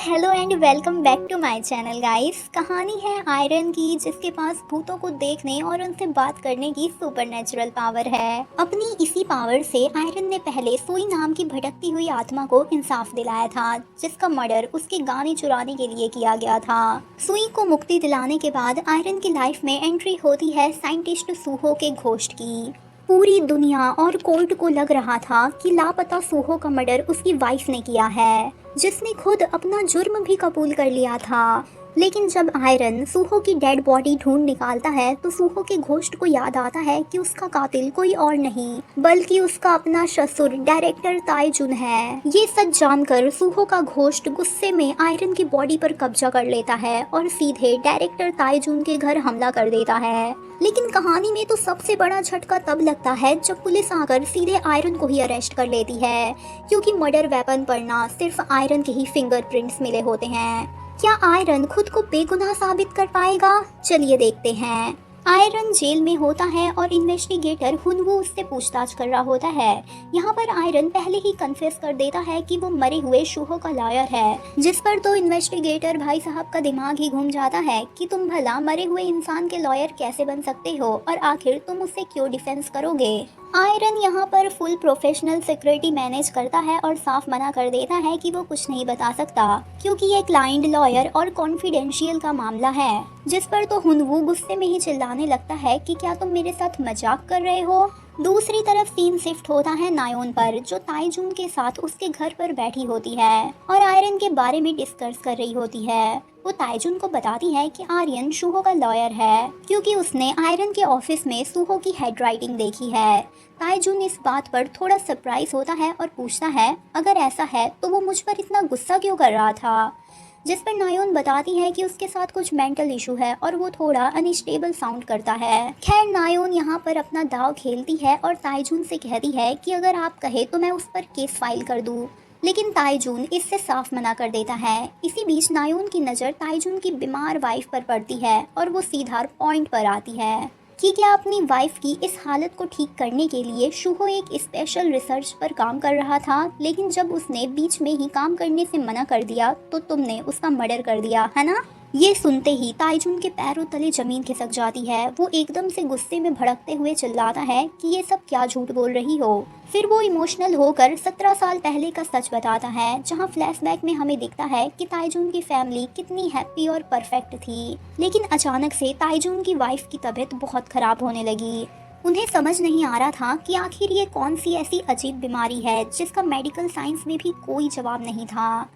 Hello and welcome back to my channel guys. कहानी है iron की, जिसके पास भूतों को देखने और उनसे बात करने की सुपरनेचुरल पावर है। अपनी इसी पावर से आयरन ने पहले सुई नाम की भटकती हुई आत्मा को इंसाफ दिलाया था, जिसका मर्डर उसके गाने चुराने के लिए किया गया था। सुई को मुक्ति दिलाने के बाद आयरन की लाइफ में एंट्री होती है साइंटिस्ट सूहो के घोस्ट की। पूरी दुनिया और कोर्ट को लग रहा था कि लापता सूहो का मर्डर उसकी वाइफ ने किया है, जिसने खुद अपना जुर्म भी कबूल कर लिया था। लेकिन जब आयरन सूहो की डेड बॉडी ढूंढ निकालता है तो सूहो के घोस्ट को याद आता है कि उसका कातिल कोई और नहीं बल्कि उसका अपना ससुर डायरेक्टर ताइजुन है। ये सच जानकर सूहो का घोस्ट गुस्से में आयरन की बॉडी पर कब्जा कर लेता है और सीधे डायरेक्टर ताइजुन के घर हमला कर देता है। लेकिन कहानी में तो सबसे बड़ा झटका तब लगता है जब पुलिस आकर सीधे आयरन को ही अरेस्ट कर लेती है, क्योंकि मर्डर वेपन पर ना सिर्फ आयरन के ही फिंगरप्रिंट्स मिले होते हैं। क्या आयरन खुद को बेगुनाह साबित कर पाएगा? चलिए देखते हैं। आयरन जेल में होता है और इन्वेस्टिगेटर हुनवू उससे पूछताछ कर रहा होता है। यहाँ पर आयरन पहले ही कन्फेस कर देता है कि वो मरे हुए सूहो का लॉयर है, जिस पर तो इन्वेस्टिगेटर भाई साहब का दिमाग ही घूम जाता है कि तुम भला मरे हुए इंसान के लॉयर कैसे बन सकते हो और आखिर तुम उससे क्यों डिफेंस करोगे। आयरन यहाँ पर फुल प्रोफेशनल सिक्योरिटी मैनेज करता है और साफ मना कर देता है कि वो कुछ नहीं बता सकता, क्योंकि ये क्लाइंट लॉयर और कॉन्फिडेंशियल का मामला है। जिस पर तो हुनवू गुस्से में ही चिल्लाने लगता है कि क्या तुम मेरे साथ मजाक कर रहे हो। दूसरी तरफ सीन शिफ्ट होता है नायोन पर, जो ताइजुन के साथ उसके घर पर बैठी होती है और आयरन के बारे में डिस्कस कर रही होती है। वो ताइजुन को बताती है कि आर्यन सूहो का लॉयर है, क्योंकि उसने आयरन के ऑफिस में सूहो की हैंडराइटिंग देखी है। ताइजुन इस बात पर थोड़ा सरप्राइज होता है और पूछता है अगर ऐसा है तो वो मुझ पर इतना गुस्सा क्यों कर रहा था। जिस पर नायोन बताती है कि उसके साथ कुछ मेंटल इशू है और वो थोड़ा अनस्टेबल साउंड करता है। खैर नायोन यहाँ पर अपना दाव खेलती है और ताइजुन से कहती है कि अगर आप कहे तो मैं उस पर केस फाइल कर दूँ, लेकिन ताइजुन इससे साफ मना कर देता है। इसी बीच नायोन की नज़र ताइजुन की बीमार वाइफ पर पड़ती है और वो सीधा पॉइंट पर आती है कि क्या अपनी वाइफ की इस हालत को ठीक करने के लिए सूहो एक स्पेशल रिसर्च पर काम कर रहा था, लेकिन जब उसने बीच में ही काम करने से मना कर दिया तो तुमने उसका मर्डर कर दिया है ना। ये सुनते ही ताइजुन के पैरों तले जमीन खिसक जाती है। वो एकदम से गुस्से में भड़कते हुए चिल्लाता है कि ये सब क्या झूठ बोल रही हो। फिर वो इमोशनल होकर 17 साल पहले का सच बताता है, जहां फ्लैशबैक में हमें दिखता है कि ताइजुन की फैमिली कितनी हैप्पी और परफेक्ट थी। लेकिन अचानक से ताइजुन की वाइफ की तबीयत बहुत खराब होने लगी। उन्हें समझ नहीं आ रहा था कि आखिर ये कौन सी ऐसी अजीब बीमारी है जिसका मेडिकल साइंस में भी कोई जवाब नहीं था।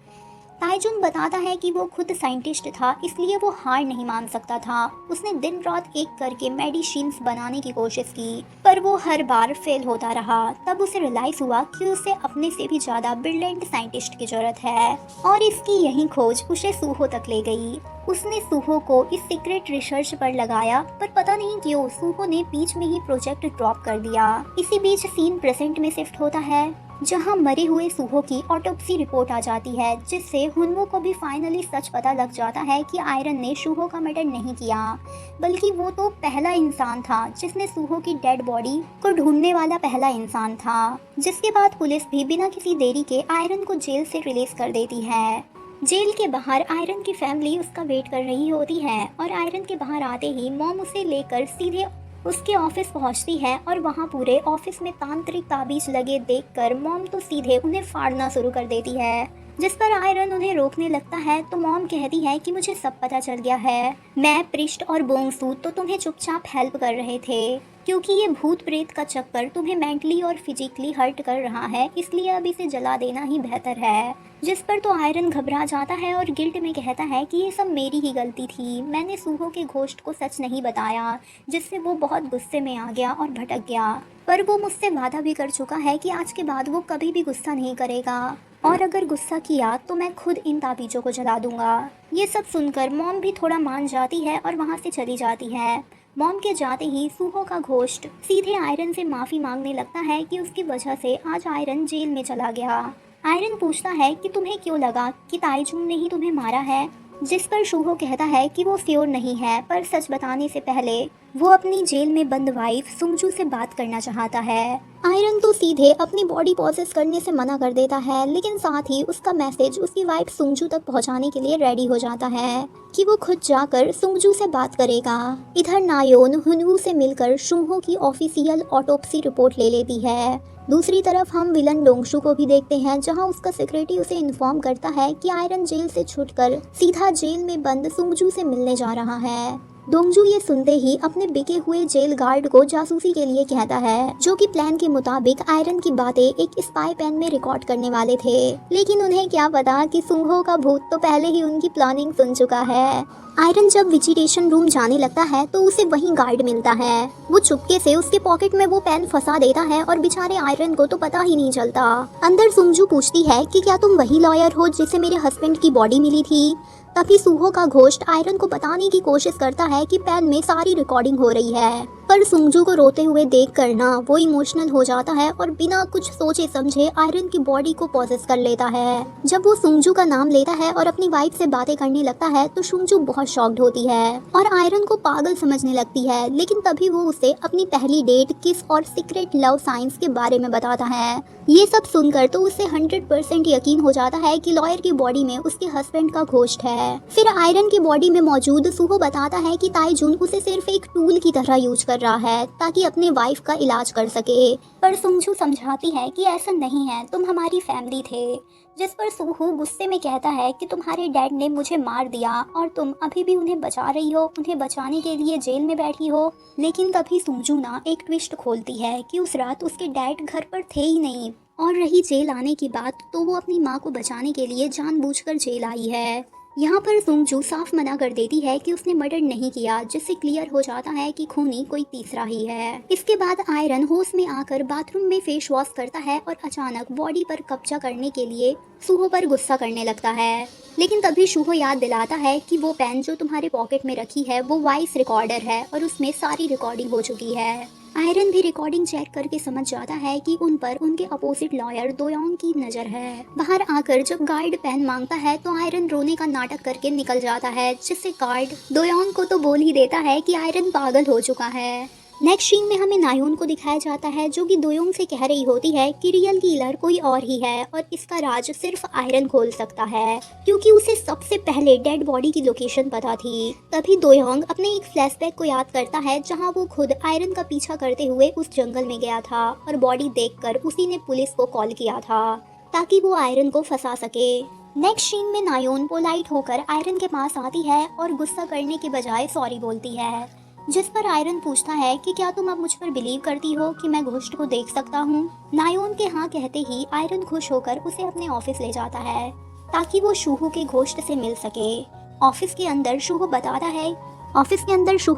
ताइजुन बताता है कि वो खुद साइंटिस्ट था, इसलिए वो हार नहीं मान सकता था। उसने दिन रात एक करके मेडिसिन्स बनाने की कोशिश की, पर वो हर बार फेल होता रहा। तब उसे रियलाइज हुआ कि उसे अपने से भी ज्यादा ब्रिलियंट साइंटिस्ट की जरूरत है और इसकी यही खोज उसे सूहो तक ले गई। उसने सूहो को इस सीक्रेट रिसर्च पर लगाया, पर पता नहीं क्यों सूहो ने बीच में ही प्रोजेक्ट ड्रॉप कर दिया। इसी बीच सीन प्रेजेंट में शिफ्ट होता है, जहां मरे हुए सूहो की ऑटोप्सी रिपोर्ट आ जाती है, जिससे हुनवू को भी फाइनली सच पता लग जाता है कि आयरन ने सूहो का मर्डर नहीं किया, बल्कि वो तो पहला इंसान था जिसने सूहो की डेड बॉडी को ढूंढने वाला पहला इंसान था। जिसके बाद पुलिस भी बिना किसी देरी के आयरन को जेल से रिलीज कर देती है। जेल के बाहर आयरन की फैमिली उसका वेट कर रही होती है और आयरन के बाहर आते ही मॉम उसे लेकर सीधे उसके ऑफिस पहुंचती है और वहां पूरे ऑफिस में तांत्रिक ताबीज लगे देखकर मॉम तो सीधे उन्हें फाड़ना शुरू कर देती है। जिस पर आयरन उन्हें रोकने लगता है तो मॉम कहती है कि मुझे सब पता चल गया है, मैं प्रिस्ट और बोंगसू तो तुम्हें चुपचाप हेल्प कर रहे थे, क्योंकि ये भूत प्रेत का चक्कर तुम्हें मेंटली और फिजिकली हर्ट कर रहा है, इसलिए अब इसे जला देना ही बेहतर है। जिस पर तो आयरन घबरा जाता है और गिल्ट में कहता है कि ये सब मेरी ही गलती थी, मैंने सूहो के घोस्ट को सच नहीं बताया, जिससे वो बहुत गुस्से में आ गया और भटक गया। पर वो मुझसे वादा भी कर चुका है कि आज के बाद वो कभी भी गुस्सा नहीं करेगा, और अगर गुस्सा किया तो मैं खुद इन ताबीजों को जला दूंगा। ये सब सुनकर मॉम भी थोड़ा मान जाती है और वहाँ से चली जाती है। मॉम के जाते ही सूहो का घोस्ट सीधे आयरन से माफ़ी मांगने लगता है कि उसकी वजह से आज आयरन जेल में चला गया। आयरन पूछता है कि तुम्हें क्यों लगा कि ताइजुन ने ही तुम्हें मारा है, जिस पर सूहो कहता है कि वो श्योर नहीं है, पर सच बताने से पहले वो अपनी जेल में बंद वाइफ सुंगजू से बात करना चाहता है। आयरन तो सीधे अपनी बॉडी प्रोसेस करने से मना कर देता है, लेकिन साथ ही उसका मैसेज उसकी वाइफ सुंगजू तक पहुंचाने के लिए रेडी हो जाता है कि वो खुद जाकर सुंगजू से बात करेगा। इधर नायोन हुनवू से मिलकर शुहो की ऑफिशियल ऑटोप्सी रिपोर्ट ले लेती है। दूसरी तरफ हम विलन डोंगशू को भी देखते हैं, जहां उसका सेक्रेटरी उसे इन्फॉर्म करता है कि आयरन जेल से छूटकर सीधा जेल में बंद सुंगजू से मिलने जा रहा है। डोंगजू ये सुनते ही अपने बिके हुए जेल गार्ड को जासूसी के लिए कहता है, जो कि प्लान के मुताबिक आयरन की बातें एक स्पाई पेन में रिकॉर्ड करने वाले थे। लेकिन उन्हें क्या पता कि सुंगहो का भूत तो पहले ही उनकी प्लानिंग सुन चुका है। आयरन जब विजिटेशन रूम जाने लगता है तो उसे वहीं गार्ड मिलता है। वो चुपके से उसके पॉकेट में वो पेन फंसा देता है और बेचारे आयरन को तो पता ही नहीं चलता। अंदर सुंगजू पूछती है कि क्या तुम वही लॉयर हो जिसे मेरे हस्बैंड की बॉडी मिली थी। तभी सुहो का घोस्ट आयरन को बताने की कोशिश करता है कि पेन में सारी रिकॉर्डिंग हो रही है, पर सुंगजू को रोते हुए देख कर ना वो इमोशनल हो जाता है और बिना कुछ सोचे समझे आयरन की बॉडी को पॉसेस कर लेता है। जब वो सुंगजू का नाम लेता है और अपनी वाइफ से बातें करने लगता है तो सुंगजू बहुत शॉक्ड होती है और आयरन को पागल समझने लगती है। लेकिन तभी वो उसे अपनी पहली डेट किस और सीक्रेट लव साइंस के बारे में बताता है। ये सब सुनकर तो उसे 100% यकीन हो जाता है कि लॉयर की बॉडी में उसके हस्बैंड का घोस्ट है। फिर आयरन की बॉडी में मौजूद सुहो बताता है कि ताईजुन उसे सिर्फ एक टूल की तरह यूज कर रहा है ताकि अपने वाइफ का इलाज कर सके। पर सुंगजू समझाती है कि ऐसा नहीं है, तुम हमारी फैमिली थे। जिस पर सुहो गुस्से में कहता है कि तुम्हारे डैड ने मुझे मार दिया और तुम अभी भी उन्हें बचा रही हो, उन्हें बचाने के लिए जेल में बैठी हो। लेकिन तभी सुंगजू ना एक ट्विस्ट खोलती है कि उस रात उसके डैड घर पर थे ही नहीं, और रही जेल आने की बात तो वो अपनी माँ को बचाने के लिए जानबूझकर जेल आई है। यहाँ पर सुंगजू साफ मना कर देती है कि उसने मर्डर नहीं किया, जिससे क्लियर हो जाता है कि खूनी कोई तीसरा ही है। इसके बाद आयरन होश में आकर बाथरूम में फेस वॉश करता है और अचानक बॉडी पर कब्जा करने के लिए सुहो पर गुस्सा करने लगता है। लेकिन तभी शुहो याद दिलाता है कि वो पेन जो तुम्हारे पॉकेट में रखी है वो वॉइस रिकॉर्डर है और उसमें सारी रिकॉर्डिंग हो चुकी है। आयरन भी रिकॉर्डिंग चेक करके समझ जाता है कि उन पर उनके अपोजिट लॉयर दोयोंग की नजर है। बाहर आकर जब गार्ड पेन मांगता है तो आयरन रोने का नाटक करके निकल जाता है, जिससे गार्ड दोयोंग को तो बोल ही देता है कि आयरन पागल हो चुका है। नेक्स्ट सीन में हमें नायोन को दिखाया जाता है, जो कि दोयोंग से कह रही होती है कि रियल किलर कोई और ही है और इसका राज सिर्फ आयरन खोल सकता है, क्योंकि उसे सबसे पहले डेड बॉडी की लोकेशन पता थी। तभी दोयोंग अपने एक फ्लैशबैक को याद करता है, जहां वो खुद आयरन का पीछा करते हुए उस जंगल में गया था और बॉडी देखकर उसी ने पुलिस को कॉल किया था ताकि वो आयरन को फंसा सके। नेक्स्ट सीन में नायोन पोलाइट होकर आयरन के पास आती है और गुस्सा करने के बजाय सॉरी बोलती है, जिस पर आयरन पूछता है कि क्या तुम अब मुझ पर बिलीव करती हो कि मैं घोस्ट को देख सकता हूँ। नायोन के हाँ कहते ही आयरन खुश होकर उसे अपने ऑफिस ले जाता है ताकि वो शुहो के घोस्ट से मिल सके। ऑफिस के अंदर शुहो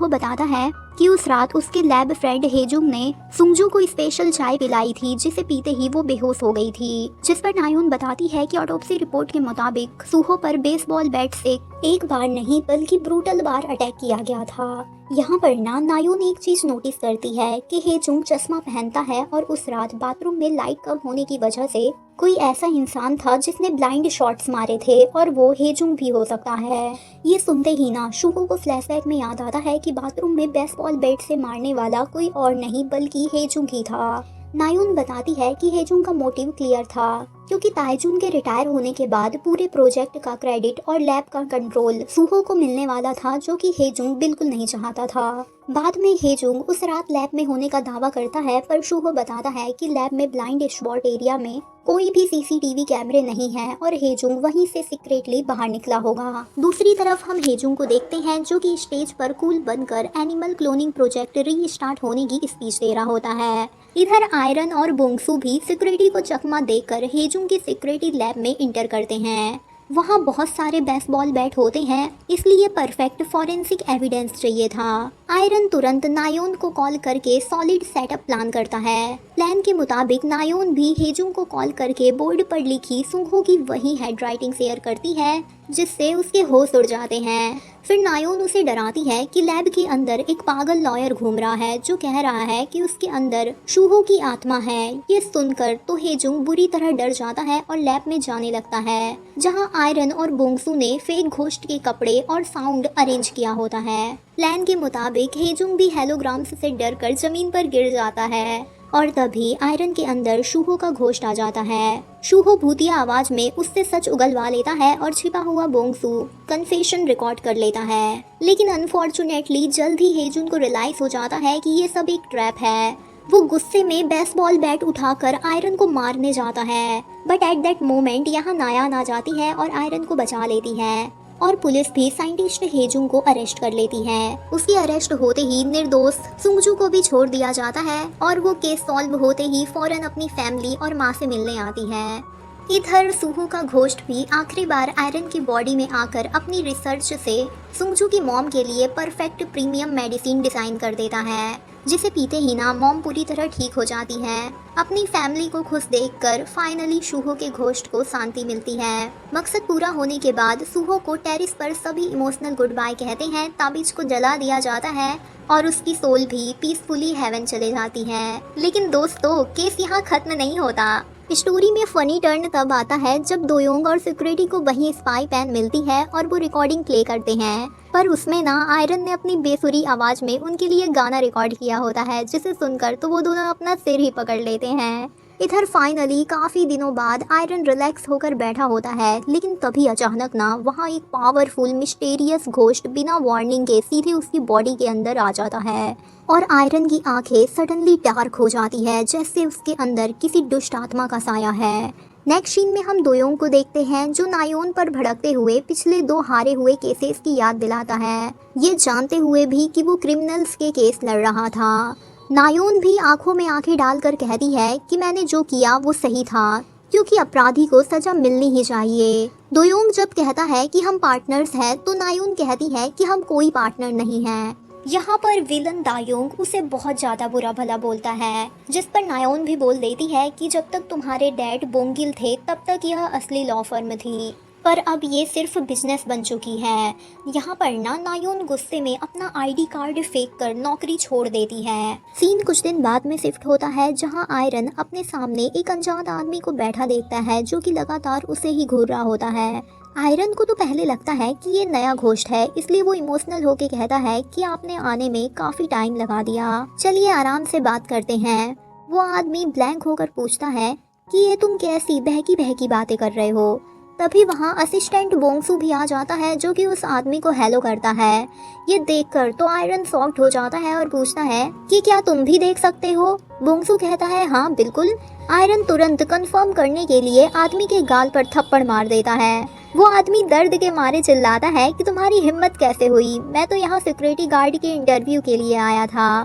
बताता है कि उस रात उसके लैब फ्रेंड हेजुंग ने सुंगजू को स्पेशल चाय पिलाई थी, जिसे पीते ही वो बेहोश हो गई थी। जिस पर नायोन बताती है कि ऑटोप्सी रिपोर्ट के मुताबिक सुहो पर बेसबॉल बैट से एक बार नहीं बल्कि ब्रूटल बार अटैक किया गया था। यहाँ पर नायोन एक चीज नोटिस करती है कि हेजुंग चश्मा पहनता है और उस रात बाथरूम में लाइट कम होने की वजह से कोई ऐसा इंसान था जिसने ब्लाइंड शॉट्स मारे थे और वो हेजुंग भी हो सकता है। ये सुनते ही शुहो को फ्लैशबैक में याद आता है कि बाथरूम में बेसबॉल बैट से मारने वाला कोई और नहीं बल्कि हेजुंग ही था। नायोन बताती है कि हेजुंग का मोटिव क्लियर था, क्योंकि ताइजुन के रिटायर होने के बाद पूरे प्रोजेक्ट का क्रेडिट और लैब का कंट्रोल सुहो को मिलने वाला था, जो कि हेजुंग बिल्कुल नहीं चाहता था। बाद में हेजुंग उस रात लैब में होने का दावा करता है, पर शुहो बताता है कि लैब में ब्लाइंड स्पॉट एरिया में कोई भी सीसीटीवी कैमरे नहीं है और हेजुंग वहीं से सीक्रेटली बाहर निकला होगा। दूसरी तरफ हम हेजुंग को देखते हैं, जो कि स्टेज पर कूल बनकर एनिमल क्लोनिंग प्रोजेक्ट रीस्टार्ट होने की स्पीच दे रहा होता है। इधर आयरन और बोंगसू भी सिक्योरिटी को चकमा देकर हेजुंग की सिक्योरिटी लैब में इंटर करते हैं। वहाँ बहुत सारे बेसबॉल बैट होते हैं, इसलिए परफेक्ट फॉरेंसिक एविडेंस चाहिए था। आयरन तुरंत नायोन को कॉल करके सॉलिड सेटअप प्लान करता है। प्लान के मुताबिक नायोन भी हेजुंग को कॉल करके बोर्ड पर लिखी सुंगहो की वही हैंड राइटिंग शेयर करती है, जिससे उसके होश उड़ जाते हैं। फिर नायोन उसे डराती है कि लैब के अंदर एक पागल लॉयर घूम रहा है जो कह रहा है कि उसके अंदर शूहो की आत्मा है। ये सुनकर तो हेजुंग बुरी तरह डर जाता है और लैब में जाने लगता है जहां आयरन और बोंगसू ने फेक घोस्ट के कपड़े और साउंड अरेंज किया होता है। प्लान के मुताबिक हेजुंग भी हेलोग्राम्स से डरकर जमीन पर गिर जाता है और तभी आयरन के अंदर शूहो का घोस्ट आ जाता है। शूहो भूतिया आवाज में उससे सच उगलवा लेता है और छिपा हुआ बोंगसू कन्फेशन रिकॉर्ड कर लेता है। लेकिन अनफॉर्चुनेटली जल्द ही हेजुन को रियलाइज हो जाता है कि ये सब एक ट्रैप है। वो गुस्से में बेसबॉल बैट उठाकर आयरन को मारने जाता है, बट एट दैट मोमेंट यहाँ नायान आ जाती है और आयरन को बचा लेती है और पुलिस भी साइंटिस्ट हेजुंग को अरेस्ट कर लेती है। उसकी अरेस्ट होते ही निर्दोष सुंगजू को भी छोड़ दिया जाता है और वो केस सॉल्व होते ही फौरन अपनी फैमिली और माँ से मिलने आती है। इधर सुहू का घोस्ट भी आखिरी बार आयरन की बॉडी में आकर अपनी रिसर्च से सुंगजू की मॉम के लिए परफेक्ट प्रीमियम मेडिसिन डिजाइन कर देता है, जिसे पीते ही ना मॉम पूरी तरह ठीक हो जाती है। अपनी फैमिली को खुश देखकर फाइनली सुहो के घोस्ट को शांति मिलती है। मकसद पूरा होने के बाद सुहो को टेरिस पर सभी इमोशनल गुड बाय कहते हैं, ताबीज को जला दिया जाता है और उसकी सोल भी पीसफुली हेवन चले जाती है। लेकिन दोस्तों, केस यहाँ खत्म नहीं होता। स्टोरी में फनी टर्न तब आता है जब दोयोंग और सिक्योरिटी को वही स्पाई पेन मिलती है और वो रिकॉर्डिंग प्ले करते हैं, पर उसमें ना आयरन ने अपनी बेसुरी आवाज में उनके लिए गाना रिकॉर्ड किया होता है, जिसे सुनकर तो वो दोनों अपना सिर ही पकड़ लेते हैं। इधर फाइनली काफी दिनों बाद आयरन रिलैक्स होकर बैठा होता है, लेकिन तभी अचानक ना वहाँ एक पावरफुल मिस्टीरियस घोस्ट बिना वार्निंग के सीधे उसकी बॉडी के अंदर आ जाता है और आयरन की आंखें सडनली डार्क हो जाती है, जैसे उसके अंदर किसी दुष्ट आत्मा का साया है। नेक्स्ट सीन में हम दोयोंग को देखते हैं जो नायोन पर भड़कते हुए पिछले 2 हारे हुए केसेस की याद दिलाता है, ये जानते हुए भी कि वो क्रिमिनल्स के केस लड़ रहा था। नायोन भी आंखों में आंखें डालकर कहती है कि मैंने जो किया वो सही था, क्योंकि अपराधी को सजा मिलनी ही चाहिए। दोयोंग जब कहता है कि हम पार्टनर्स हैं, तो नायोन कहती है कि हम कोई पार्टनर नहीं हैं। यहाँ पर विलन दायोंग उसे बहुत ज़्यादा बुरा भला बोलता है, जिस पर नायोन भी बोल देती है कि जब तक तुम्हारे डैड बोंगिल थे तब तक यह असली लॉ फर्म थी, पर अब ये सिर्फ बिजनेस बन चुकी है। यहाँ पर ना नायोन गुस्से में अपना आईडी कार्ड फेंक कर नौकरी छोड़ देती है। सीन कुछ दिन बाद में शिफ्ट होता है जहाँ आयरन अपने सामने एक अनजान आदमी को बैठा देखता है जो कि लगातार उसे ही घूर रहा होता है। आयरन को तो पहले लगता है कि ये नया घोस्ट है, इसलिए वो इमोशनल होके कहता है कि आपने आने में काफी टाइम लगा दिया, चलिए आराम से बात करते हैं। वो आदमी ब्लैंक होकर पूछता है कि ये तुम कैसी बहकी बहकी बातें कर रहे हो। तभी वहाँ असिस्टेंट बोंगसू भी आ जाता है जो कि उस आदमी को हेलो करता है। ये देखकर तो आयरन शॉक्ड हो जाता है और पूछता है कि क्या तुम भी देख सकते हो। बोंगसू कहता है हाँ बिल्कुल। आयरन तुरंत कंफर्म करने के लिए आदमी के गाल पर थप्पड़ मार देता है। वो आदमी दर्द के मारे चिल्लाता है कि तुम्हारी हिम्मत कैसे हुई, मैं तो यहाँ सिक्योरिटी गार्ड के इंटरव्यू के लिए आया था,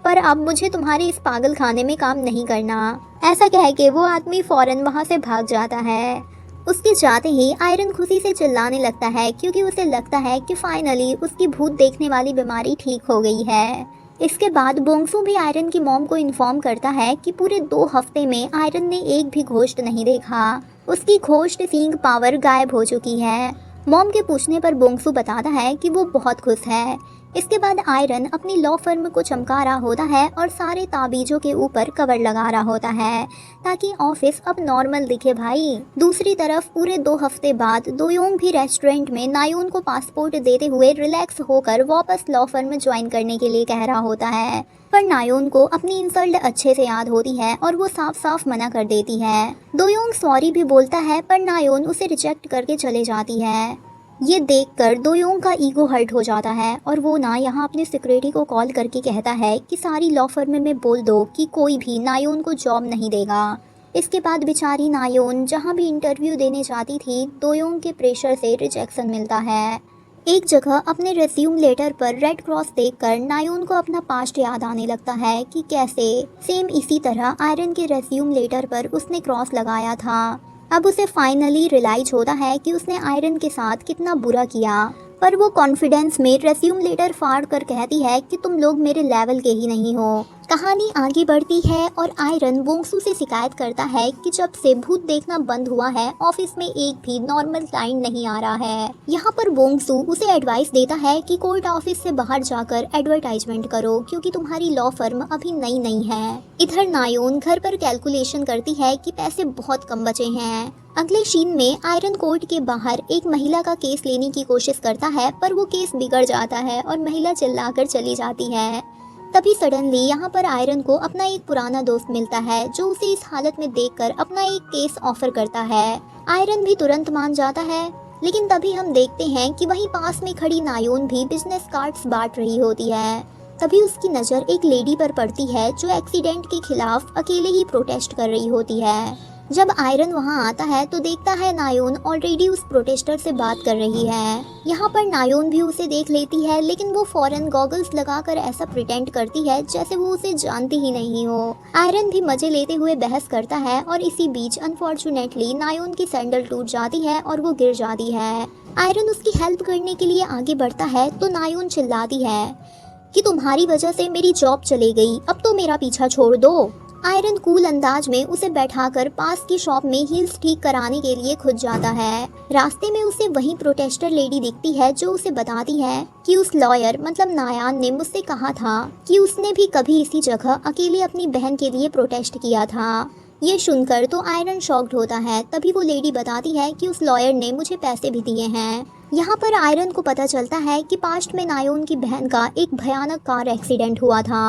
पर अब मुझे तुम्हारे इस पागल खाने में काम नहीं करना। ऐसा कह के वो आदमी फौरन वहाँ से भाग जाता है। उसके जाते ही आयरन खुशी से चिल्लाने लगता है क्योंकि उसे लगता है कि फाइनली उसकी भूत देखने वाली बीमारी ठीक हो गई है। इसके बाद बोंगसू भी आयरन की मॉम को इन्फॉर्म करता है कि पूरे 2 हफ्ते में आयरन ने एक भी घोस्ट नहीं देखा, उसकी घोस्ट सींग पावर गायब हो चुकी है। मॉम के पूछने पर बोंगसू बताता है कि वो बहुत खुश है। इसके बाद आयरन अपनी लॉ फर्म को चमका रहा होता है और सारे ताबीजों के ऊपर कवर लगा रहा होता है ताकि ऑफिस अब नॉर्मल दिखे भाई। दूसरी तरफ पूरे 2 हफ्ते बाद दोयोंग भी रेस्टोरेंट में नायोन को पासपोर्ट देते हुए रिलैक्स होकर वापस लॉ फर्म ज्वाइन करने के लिए कह रहा होता है, पर नायोन को अपनी इंसल्ट अच्छे से याद होती है और वो साफ साफ मना कर देती है। दोयोंग सॉरी भी बोलता है पर नायोन उसे रिजेक्ट करके चले जाती है। ये देखकर दोयोंग का ईगो हर्ट हो जाता है और वो ना यहाँ अपने सिक्योरिटी को कॉल करके कहता है कि सारी लॉ फर्म में बोल दो कि कोई भी नायोन को जॉब नहीं देगा। इसके बाद बेचारी नायोन जहाँ भी इंटरव्यू देने जाती थी, दोयोंग के प्रेशर से रिजेक्शन मिलता है। एक जगह अपने रेज्यूम लेटर पर रेड क्रॉस देखकर नायोन को अपना पास्ट याद आने लगता है कि कैसे सेम इसी तरह आयरन के रेज्यूम लेटर पर उसने क्रॉस लगाया था। अब उसे फाइनली रियलाइज होता है कि उसने आयरन के साथ कितना बुरा किया, पर वो कॉन्फिडेंस में रेज्यूम लेटर फाड़ कर कहती है कि तुम लोग मेरे लेवल के ही नहीं हो, कहानी आगे बढ़ती है और आयरन वोंगसू से शिकायत करता है कि जब से भूत देखना बंद हुआ है ऑफिस में एक भी नॉर्मल क्लाइंट नहीं आ रहा है। यहाँ पर वोंगसू उसे एडवाइस देता है कि कोर्ट ऑफिस से बाहर जाकर एडवर्टाइजमेंट करो क्योंकि तुम्हारी लॉ फर्म अभी नई नई है। इधर नायोन घर पर कैलकुलेशन करती है कि पैसे बहुत कम बचे हैं। अगले सीन में आयरन कोर्ट के बाहर एक महिला का केस लेने की कोशिश करता है पर वो केस बिगड़ जाता है और महिला चिल्लाकर चली जाती है। तभी सडनली यहाँ पर आयरन को अपना एक पुराना दोस्त मिलता है जो उसे इस हालत में देखकर अपना एक केस ऑफर करता है। आयरन भी तुरंत मान जाता है, लेकिन तभी हम देखते हैं कि वहीं पास में खड़ी नायोन भी बिजनेस कार्ड्स बांट रही होती है। तभी उसकी नज़र एक लेडी पर पड़ती है जो एक्सीडेंट के खिलाफ अकेले ही प्रोटेस्ट कर रही होती है। जब आयरन वहां आता है तो देखता है नायोन ऑलरेडी उस प्रोटेस्टर से बात कर रही है। यहाँ पर नायोन भी उसे देख लेती है, लेकिन वो फौरन गॉगल्स लगाकर ऐसा प्रिटेंड करती है जैसे वो उसे जानती ही नहीं हो। आयरन भी मजे लेते हुए बहस करता है और इसी बीच अनफॉर्चुनेटली नायोन की सैंडल टूट जाती है और वो गिर जाती है। आयरन उसकी हेल्प करने के लिए आगे बढ़ता है तो नायोन चिल्लाती है कि तुम्हारी वजह से मेरी जॉब चली गई, अब तो मेरा पीछा छोड़ दो। आयरन कूल अंदाज में उसे बैठाकर पास की शॉप में हील्स ठीक कराने के लिए खुद जाता है। रास्ते में उसे वही प्रोटेस्टर लेडी दिखती है जो उसे बताती है कि उस लॉयर मतलब नायान ने मुझसे कहा था कि उसने भी कभी इसी जगह अकेले अपनी बहन के लिए प्रोटेस्ट किया था। ये सुनकर तो आयरन शॉक्ड होता है। तभी वो लेडी बताती है कि उस लॉयर ने मुझे पैसे भी दिए हैं। यहाँ पर आयरन को पता चलता है कि पास्ट में नायोन की बहन का एक भयानक कार एक्सीडेंट हुआ था।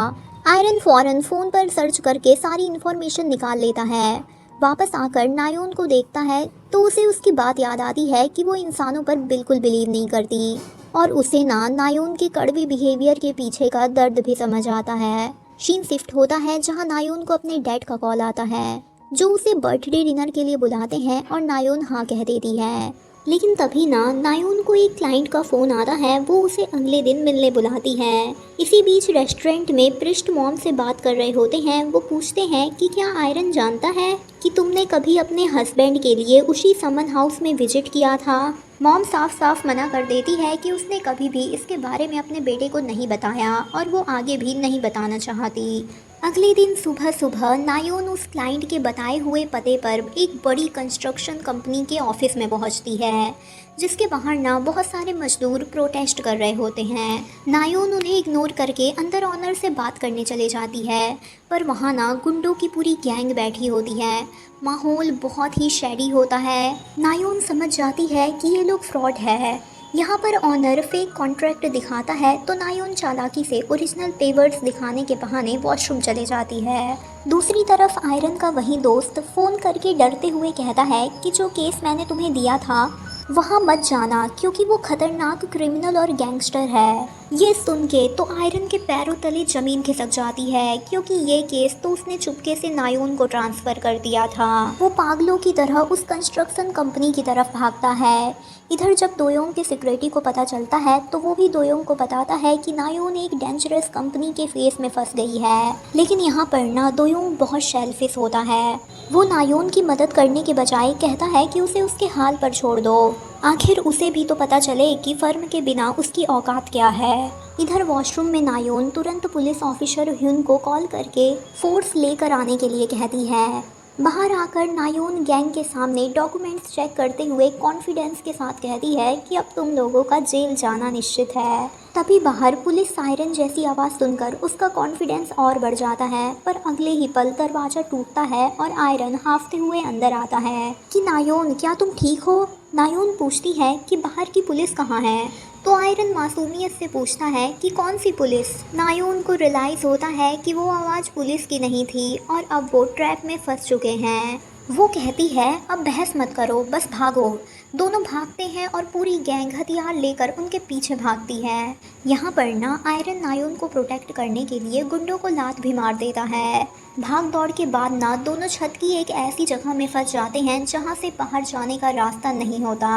आयरन फौरन फ़ोन पर सर्च करके सारी इन्फॉर्मेशन निकाल लेता है। वापस आकर नायोन को देखता है तो उसे उसकी बात याद आती है कि वो इंसानों पर बिल्कुल बिलीव नहीं करती और उसे नायोन के कड़वे बिहेवियर के पीछे का दर्द भी समझ आता है। सीन शिफ्ट होता है जहाँ नायोन को अपने डैड का कॉल आता है जो उसे बर्थडे डिनर के लिए बुलाते हैं और नायोन हाँ कह देती है। लेकिन तभी नायोन को एक क्लाइंट का फ़ोन आता है, वो उसे अगले दिन मिलने बुलाती है। इसी बीच रेस्टोरेंट में प्रिस्ट मॉम से बात कर रहे होते हैं। वो पूछते हैं कि क्या आयरन जानता है कि तुमने कभी अपने हस्बैंड के लिए उसी समन हाउस में विजिट किया था। मॉम साफ साफ मना कर देती है कि उसने कभी भी इसके बारे में अपने बेटे को नहीं बताया और वो आगे भी नहीं बताना चाहती। अगले दिन सुबह सुबह नायोन उस क्लाइंट के बताए हुए पते पर एक बड़ी कंस्ट्रक्शन कंपनी के ऑफिस में पहुंचती है, जिसके बाहर बहुत सारे मजदूर प्रोटेस्ट कर रहे होते हैं। नायोन उन्हें इग्नोर करके अंदर ऑनर से बात करने चले जाती है, पर वहाँ गुंडों की पूरी गैंग बैठी होती है। माहौल बहुत ही शैडी होता है। नायोन समझ जाती है कि ये लोग फ्रॉड है। यहाँ पर ऑनर फेक कॉन्ट्रैक्ट दिखाता है तो नायोन चालाकी से ओरिजिनल पेपर्स दिखाने के बहाने वॉशरूम चले जाती है। दूसरी तरफ आयरन का वही दोस्त फ़ोन करके डरते हुए कहता है कि जो केस मैंने तुम्हें दिया था वहाँ मत जाना क्योंकि वो खतरनाक क्रिमिनल और गैंगस्टर है। ये सुन के तो आयरन के पैरों तले ज़मीन खिसक जाती है क्योंकि ये केस तो उसने चुपके से नायोन को ट्रांसफ़र कर दिया था। वो पागलों की तरह उस कंस्ट्रक्शन कंपनी की तरफ भागता है। इधर जब दोयोंग के सिक्योरिटी को पता चलता है तो वो भी दोयोंग को बताता है कि नायोन एक डेंजरस कंपनी के फेस में फंस गई है। लेकिन यहाँ पर दोयोंग बहुत शेल्फिश होता है। वो नायोन की मदद करने के बजाय कहता है कि उसे उसके हाल पर छोड़ दो। आखिर उसे भी तो पता चले कि फर्म के बिना उसकी औकात क्या है। इधर वॉशरूम में नायोन तुरंत पुलिस ऑफिसर ह्यून को कॉल करके फोर्स लेकर आने के लिए कहती है। बाहर आकर नायोन गैंग के सामने डॉक्यूमेंट्स चेक करते हुए कॉन्फिडेंस के साथ कहती है कि अब तुम लोगों का जेल जाना निश्चित है। तभी बाहर पुलिस सायरन जैसी आवाज़ सुनकर उसका कॉन्फिडेंस और बढ़ जाता है, पर अगले ही पल दरवाज़ा टूटता है और आयरन हाफते हुए अंदर आता है कि नायोन क्या तुम ठीक हो। नायोन पूछती है कि बाहर की पुलिस कहाँ है, तो आयरन मासूमियत से पूछता है कि कौन सी पुलिस। नायोन को रियलाइज़ होता है कि वो आवाज़ पुलिस की नहीं थी और अब वो ट्रैप में फंस चुके हैं। वो कहती है अब बहस मत करो, बस भागो। दोनों भागते हैं और पूरी गैंग हथियार लेकर उनके पीछे भागती है। यहाँ पर आयरन नायोन को प्रोटेक्ट करने के लिए गुंडों को लात भी मार देता है। भाग दौड़ के बाद दोनों छत की एक ऐसी जगह में फंस जाते हैं जहाँ से बाहर जाने का रास्ता नहीं होता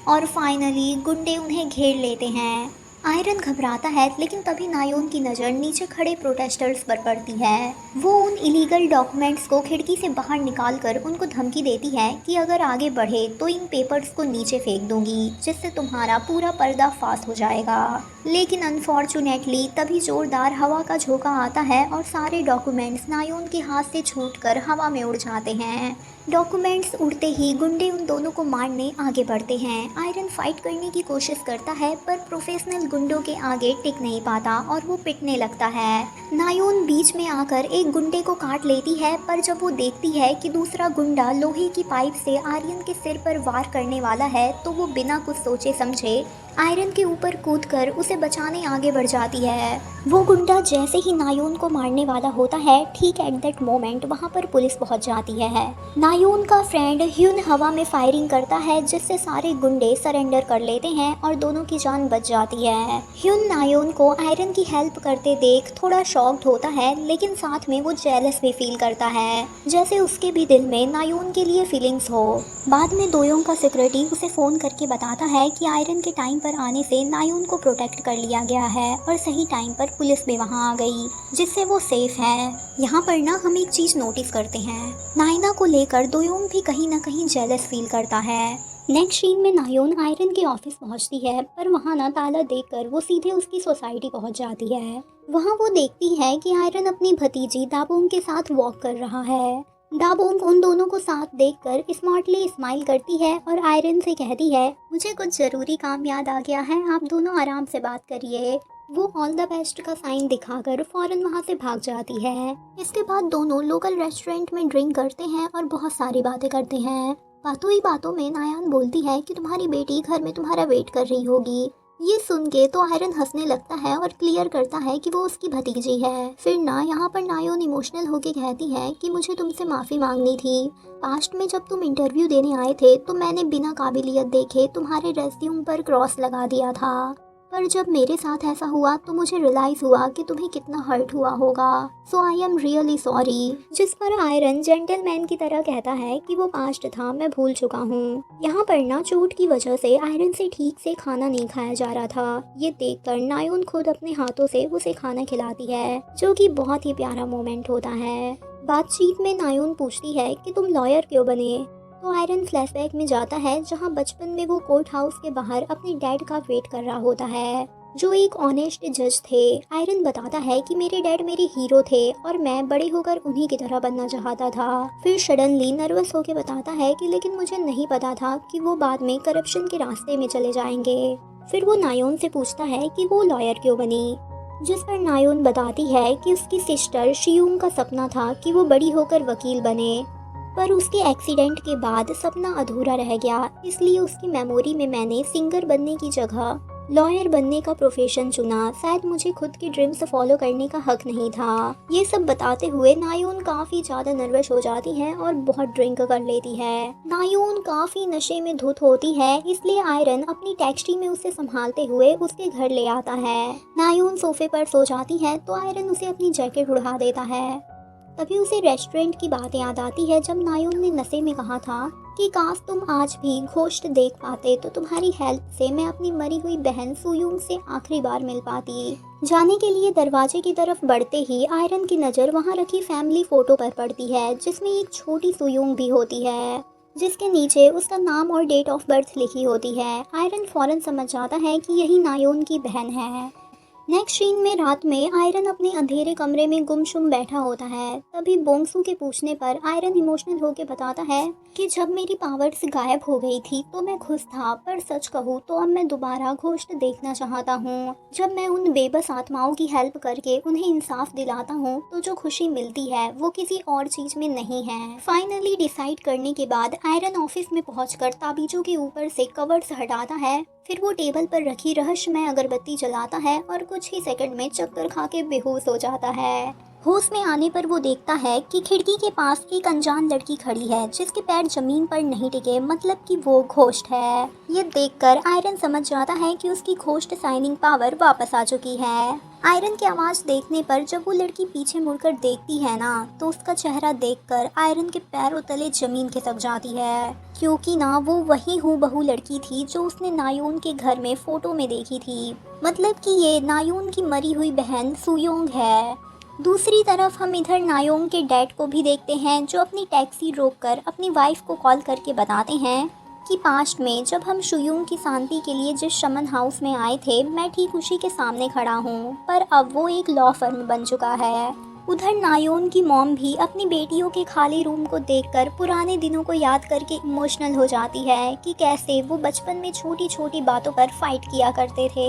और फाइनली गुंडे उन्हें घेर लेते हैं। आयरन घबराता है, लेकिन तभी नायोन की नज़र नीचे खड़े प्रोटेस्टर्स पर पड़ती है। वो उन इलीगल डॉक्यूमेंट्स को खिड़की से बाहर निकालकर उनको धमकी देती है कि अगर आगे बढ़े तो इन पेपर्स को नीचे फेंक दूंगी, जिससे तुम्हारा पूरा पर्दाफाश हो जाएगा। लेकिन अनफॉर्चुनेटली तभी जोरदार हवा का झोंका आता है और सारे डॉक्यूमेंट्स नायोन के हाथ से छूटकर हवा में उड़ जाते हैं। डॉक्यूमेंट्स उड़ते ही गुंडे उन दोनों को मारने आगे बढ़ते हैं। आयरन फाइट करने की कोशिश करता है, पर प्रोफेशनल गुंडों के आगे टिक नहीं पाता और वो पिटने लगता है। नायोन बीच में आकर एक गुंडे को काट लेती है, पर जब वो देखती है कि दूसरा गुंडा लोहे की पाइप से आर्यन के सिर पर वार करने वाला है, तो वो बिना कुछ सोचे समझे आयरन के ऊपर कूदकर उसे बचाने आगे बढ़ जाती है। वो गुंडा जैसे ही नायोन को मारने वाला होता है, ठीक एट दैट मोमेंट वहाँ पर पुलिस पहुँच जाती है। नायोन का फ्रेंड ह्यून हवा में फायरिंग करता है, जिससे सारे गुंडे सरेंडर कर लेते हैं और दोनों की जान बच जाती है। ह्यून नायोन को आयरन की हेल्प करते देख थोड़ा शॉक्ड होता है, लेकिन साथ में वो जेलस भी फील करता है, जैसे उसके भी दिल में नायोन के लिए फीलिंग्स हो। बाद में दोयोंग का सिक्योरिटी उसे फ़ोन करके बताता है कि आयरन के टाइम पर आने से नायोन को प्रोटेक्ट कर लिया गया है और सही टाइम पर पुलिस भी वहाँ आ गई, जिससे वो सेफ है। यहाँ पर ना हम एक चीज़ नोटिस करते हैं, नायना को लेकर दोयोंग भी कहीं ना कहीं जेलस फील करता है। नेक्स्ट सीन में नायोन आयरन के ऑफिस पहुंचती है, पर वहां ना ताला देखकर वो सीधे उसकी सोसाइटी पहुंच जाती है। वहां वो देखती है कि आयरन अपनी भतीजी दाबोंग के साथ वॉक कर रहा है। दाबोंग उन दोनों को साथ देखकर स्मार्टली स्माइल करती है और आयरन से कहती है, मुझे कुछ ज़रूरी काम याद आ गया है, आप दोनों आराम से बात करिए। वो ऑल द बेस्ट का साइन दिखाकर फौरन वहां से भाग जाती है। इसके बाद दोनों लोकल रेस्टोरेंट में ड्रिंक करते हैं और बहुत सारी बातें करते हैं। बातों ही बातों में नायान बोलती है कि तुम्हारी बेटी घर में तुम्हारा वेट कर रही होगी। ये सुन के तो आयरन हंसने लगता है और क्लियर करता है कि वो उसकी भतीजी है। फिर ना यहाँ पर नायोन इमोशनल होके कहती है कि मुझे तुमसे माफ़ी मांगनी थी। पास्ट में जब तुम इंटरव्यू देने आए थे तो मैंने बिना काबिलियत देखे तुम्हारे रेज्यूम पर क्रॉस लगा दिया था, पर जब मेरे साथ ऐसा हुआ तो मुझे रियलाइज़ हुआ कि तुम्हें कितना हर्ट हुआ होगा। सो आई एम रियली सॉरी। जिस पर आयरन जेंटलमैन की तरह कहता है कि वो पास्ट था, मैं भूल चुका हूँ। यहाँ पर ना चोट की वजह से आयरन से ठीक से खाना नहीं खाया जा रहा था। ये देखकर नायोन खुद अपने हाथों से उसे खाना खिलाती है, जो कि बहुत ही प्यारा मोमेंट होता है। बातचीत में नायोन पूछती है कि तुम लॉयर क्यों बने, तो आयरन फ्लैशबैक में जाता है जहां बचपन में वो कोर्ट हाउस के बाहर अपने डैड का वेट कर रहा होता है, जो एक ऑनेस्ट जज थे। आयरन बताता है कि मेरे डैड मेरे हीरो थे और मैं बड़े होकर उन्हीं की तरह बनना चाहता था। फिर सडनली नर्वस होकर बताता है कि लेकिन मुझे नहीं पता था कि वो बाद में करप्शन के रास्ते में चले जाएंगे। फिर वो नायोन से पूछता है कि वो लॉयर क्यों बनी, जिस पर नायोन बताती है कि उसकी सिस्टर शियूंग का सपना था कि वो बड़ी होकर वकील बने, पर उसके एक्सीडेंट के बाद सपना अधूरा रह गया। इसलिए उसकी मेमोरी में मैंने सिंगर बनने की जगह लॉयर बनने का प्रोफेशन चुना। शायद मुझे खुद की ड्रीम्स फॉलो करने का हक नहीं था। ये सब बताते हुए नायोन काफी ज्यादा नर्वस हो जाती है और बहुत ड्रिंक कर लेती है। नायोन काफी नशे में धुत होती है, इसलिए आयरन अपनी टैक्सी में उसे संभालते हुए उसके घर ले आता है। नायोन सोफे पर सो जाती है तो आयरन उसे अपनी जैकेट उड़ा देता है। तभी उसे रेस्टोरेंट की बात याद आती है जब नायोन ने नशे में कहा था कि काश तुम आज भी घोस्ट देख पाते तो तुम्हारी हेल्प से मैं अपनी मरी हुई बहन सुयुंग से आखिरी बार मिल पाती। जाने के लिए दरवाजे की तरफ बढ़ते ही आयरन की नज़र वहां रखी फैमिली फोटो पर पड़ती है, जिसमें एक छोटी सुयुंग भी होती है, जिसके नीचे उसका नाम और डेट ऑफ बर्थ लिखी होती है। आयरन फौरन समझ जाता है कि यही नायोन की बहन है। नेक्स्ट सीन में रात में आयरन अपने अंधेरे कमरे में गुमसुम बैठा होता है। तभी बोंगसू के पूछने पर आयरन इमोशनल होकर बताता है कि जब मेरी पावर्स गायब हो गई थी तो मैं खुश था, पर सच कहूँ तो अब मैं दोबारा घोस्ट देखना चाहता हूँ। जब मैं उन बेबस आत्माओं की हेल्प करके उन्हें इंसाफ दिलाता हूँ तो जो खुशी मिलती है वो किसी और चीज में नहीं है। फाइनली डिसाइड करने के बाद आयरन ऑफिस में पहुंचकर ताबीजों के ऊपर से कवर्स हटाता है। फिर वो टेबल पर रखी रहस्यमय अगरबत्ती जलाता है और कुछ ही सेकंड में चक्कर खा के बेहोश हो जाता है। होश में आने पर वो देखता है कि खिड़की के पास एक अनजान लड़की खड़ी है, जिसके पैर जमीन पर नहीं टिके, मतलब कि वो घोस्ट है। ये देखकर आयरन समझ जाता है कि उसकी घोस्ट साइनिंग पावर वापस आ चुकी है। आयरन की आवाज़ देखने पर जब वो लड़की पीछे मुड़कर देखती है ना, तो उसका चेहरा देखकर आयरन के पैरों तले जमीन खिसक जाती है, क्योंकि ना वो वही हूबहू लड़की थी जो उसने नायोन के घर में फोटो में देखी थी। मतलब कि ये नायोन की मरी हुई बहन सुयोंग है। दूसरी तरफ हम इधर नायोंग के डैड को भी देखते हैं, जो अपनी टैक्सी रोककर अपनी वाइफ को कॉल करके बताते हैं कि पास्ट में जब हम शुयोंग की शांति के लिए जिस शमन हाउस में आए थे, मैं ठीक उसी के सामने खड़ा हूँ, पर अब वो एक लॉ फर्म बन चुका है। उधर नायोन की मॉम भी अपनी बेटियों के खाली रूम को देखकर पुराने दिनों को याद करके इमोशनल हो जाती है कि कैसे वो बचपन में छोटी छोटी बातों पर फाइट किया करते थे।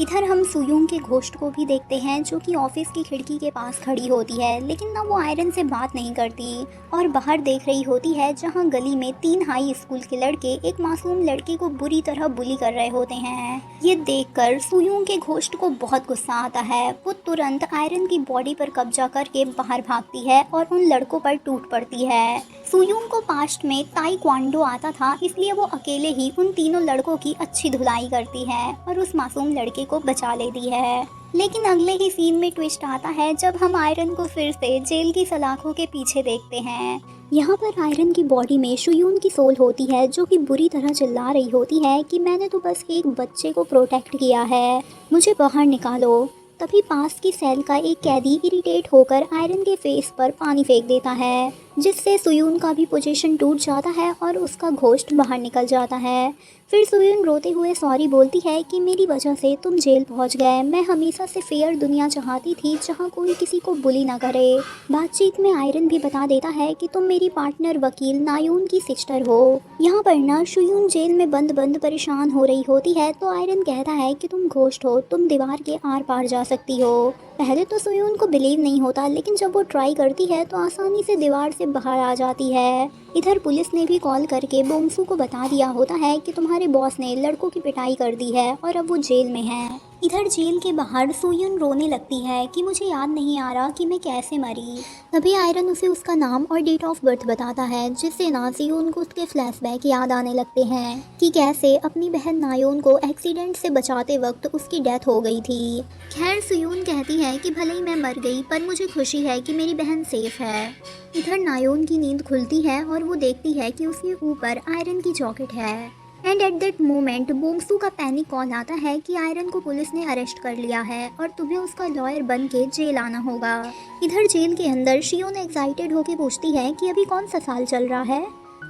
इधर हम सुयोंग के घोस्ट को भी देखते हैं, जो कि ऑफिस की खिड़की के पास खड़ी होती है, लेकिन ना वो आयरन से बात नहीं करती और बाहर देख रही होती है, जहाँ गली में 3 हाई स्कूल के लड़के एक मासूम लड़के को बुरी तरह बुली कर रहे होते हैं। ये देखकर सुयोंग के घोस्ट को बहुत गुस्सा आता है। वो तुरंत आयरन की बॉडी पर कब्जा करके बाहर भागती है और उन लड़कों पर टूट पड़ती है। सुयोंग को पास्ट में ताइक्वांडो आता था, इसलिए वो अकेले ही उन तीनों लड़कों की अच्छी धुलाई करती है और उस मासूम लड़के को बचा लेती है। लेकिन अगले ही सीन में ट्विस्ट आता है, जब हम आयरन को फिर से जेल की सलाखों के पीछे देखते हैं। यहाँ पर आयरन की बॉडी में शुयून की सोल होती है, जो कि बुरी तरह चिल्ला रही होती है कि मैंने तो बस एक बच्चे को प्रोटेक्ट किया है, मुझे बाहर निकालो। तभी पास की सेल का एक कैदी इरिटेट होकर आयरन के फेस पर पानी फेंक देता है, जिससे सुयून का भी पोजीशन टूट जाता है और उसका घोस्ट बाहर निकल जाता है। फिर सुयून रोते हुए सॉरी बोलती है कि मेरी वजह से तुम जेल पहुंच गए, मैं हमेशा से फेयर दुनिया चाहती थी जहां कोई किसी को बुली ना करे। बातचीत में आयरन भी बता देता है कि तुम मेरी पार्टनर वकील नायोन की सिस्टर हो। यहाँ पर ना सुयून जेल में बंद बंद परेशान हो रही होती है, तो आयरन कहता है कि तुम घोस्ट हो, तुम दीवार के आर पार जा सकती हो। पहले तो सुयून को बिलीव नहीं होता, लेकिन जब वो ट्राई करती है तो आसानी से दीवार से बाहर आ जाती है। इधर पुलिस ने भी कॉल करके बोंगसू को बता दिया होता है कि तुम्हारे बॉस ने लड़कों की पिटाई कर दी है और अब वो जेल में है। इधर जेल के बाहर सुयून रोने लगती है कि मुझे याद नहीं आ रहा कि मैं कैसे मरी। तभी आयरन उसे उसका नाम और डेट ऑफ बर्थ बताता है, जिससे ना सुयून को उसके फ्लैशबैक याद आने लगते हैं कि कैसे अपनी बहन नायोन को एक्सीडेंट से बचाते वक्त उसकी डेथ हो गई थी। खैर सुयून कहती है कि भले ही मैं मर गई, पर मुझे खुशी है कि मेरी बहन सेफ है। इधर नायोन की नींद खुलती है और वो देखती है कि उसके ऊपर आयरन की जॉकेट है। एंड एट दैट मोमेंट बोंगसू का पैनिक कॉल आता है कि आयरन को पुलिस ने अरेस्ट कर लिया है और तुम्हें उसका लॉयर बन के जेल आना होगा। इधर जेल के अंदर शियोन एक्साइटेड होकर पूछती है कि अभी कौन सा साल चल रहा है,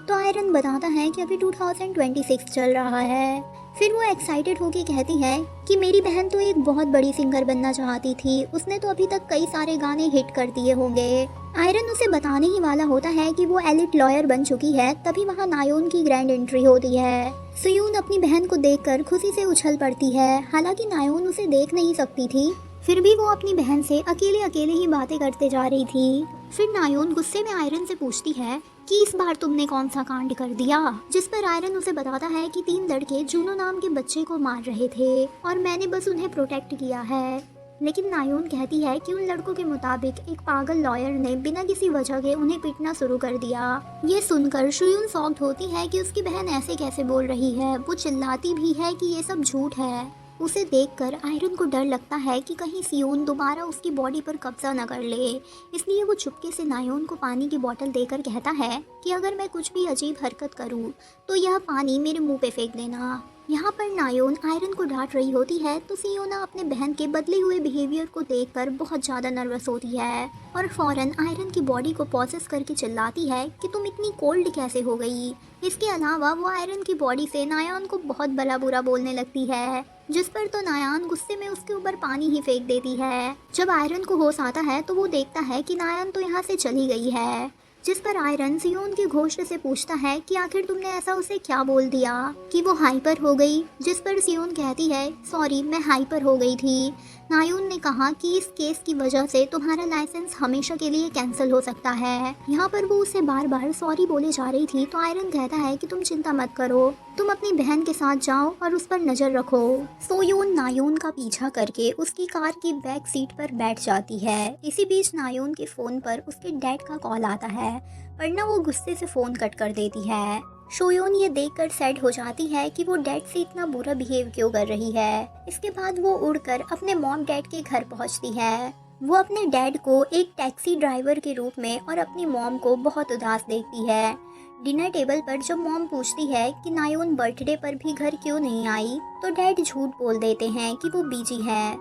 तो आयरन बताता है कि अभी 2026 चल रहा है। फिर वो एक्साइटेड होके कहती है कि मेरी बहन तो एक बहुत बड़ी सिंगर बनना चाहती थी, उसने तो अभी तक कई सारे गाने हिट कर दिए होंगे। आयरन उसे बताने ही वाला होता है कि वो एलिट लॉयर बन चुकी है, तभी वहाँ नायोन की ग्रैंड एंट्री होती है। सुयून अपनी बहन को देखकर खुशी से उछल पड़ती है। हालांकि नायोन उसे देख नहीं सकती थी, फिर भी वो अपनी बहन से अकेले अकेले ही बातें करते जा रही थी। फिर नायोन गुस्से में आयरन से पूछती है कि इस बार तुमने कौन सा कांड कर दिया, जिस पर आयरन उसे बताता है कि 3 लड़के जूनो नाम के बच्चे को मार रहे थे और मैंने बस उन्हें प्रोटेक्ट किया है। लेकिन नायोन कहती है कि उन लड़कों के मुताबिक एक पागल लॉयर ने बिना किसी वजह के उन्हें पीटना शुरू कर दिया। ये सुनकर शुयून शॉक्ड होती है कि उसकी बहन ऐसे कैसे बोल रही है। वो चिल्लाती भी है कि ये सब झूठ है। उसे देखकर आयरन को डर लगता है कि कहीं सियोन दोबारा उसकी बॉडी पर कब्जा न कर ले, इसलिए वो चुपके से नायोन को पानी की बोतल देकर कहता है कि अगर मैं कुछ भी अजीब हरकत करूं तो यह पानी मेरे मुंह पे फेंक देना। यहाँ पर नायोन आयरन को डांट रही होती है, तो सियोना अपने बहन के बदले हुए बिहेवियर को देखकर बहुत ज़्यादा नर्वस होती है और फौरन आयरन की बॉडी को पॉसेस करके चिल्लाती है कि तुम इतनी कोल्ड कैसे हो गई। इसके अलावा वो आयरन की बॉडी से नायान को बहुत भला बुरा बोलने लगती है, जिस पर तो नायान गुस्से में उसके ऊपर पानी ही फेंक देती है। जब आयरन को होश आता है तो वो देखता है कि नायान तो यहाँ से चली गई है, जिस पर आयरन सियोन के घोस्ट से पूछता है कि आखिर तुमने ऐसा उसे क्या बोल दिया कि वो हाइपर हो गई, जिस पर सियोन कहती है सॉरी मैं हाइपर हो गई थी। नायोन ने कहा कि इस केस की वजह से तुम्हारा लाइसेंस हमेशा के लिए कैंसिल हो सकता है। यहाँ पर वो उसे बार बार सॉरी बोले जा रही थी, तो आयरन कहता है कि तुम चिंता मत करो, तुम अपनी बहन के साथ जाओ और उस पर नजर रखो। सोयोन नायोन का पीछा करके उसकी कार की बैक सीट पर बैठ जाती है। इसी बीच नायोन के फोन पर उसके डैड का कॉल आता है, वरना वो गुस्से से फोन कट कर देती है। शोयोन ये देखकर सैड हो जाती है कि वो डैड से इतना बुरा बिहेव क्यों कर रही है। इसके बाद वो उड़कर अपने मॉम डैड के घर पहुंचती है। वो अपने डैड को एक टैक्सी ड्राइवर के रूप में और अपनी मॉम को बहुत उदास देखती है। डिनर टेबल पर जब मॉम पूछती है कि नायोन बर्थडे पर भी घर क्यों नहीं आई, तो डैड झूठ बोल देते हैं कि वो बिजी है।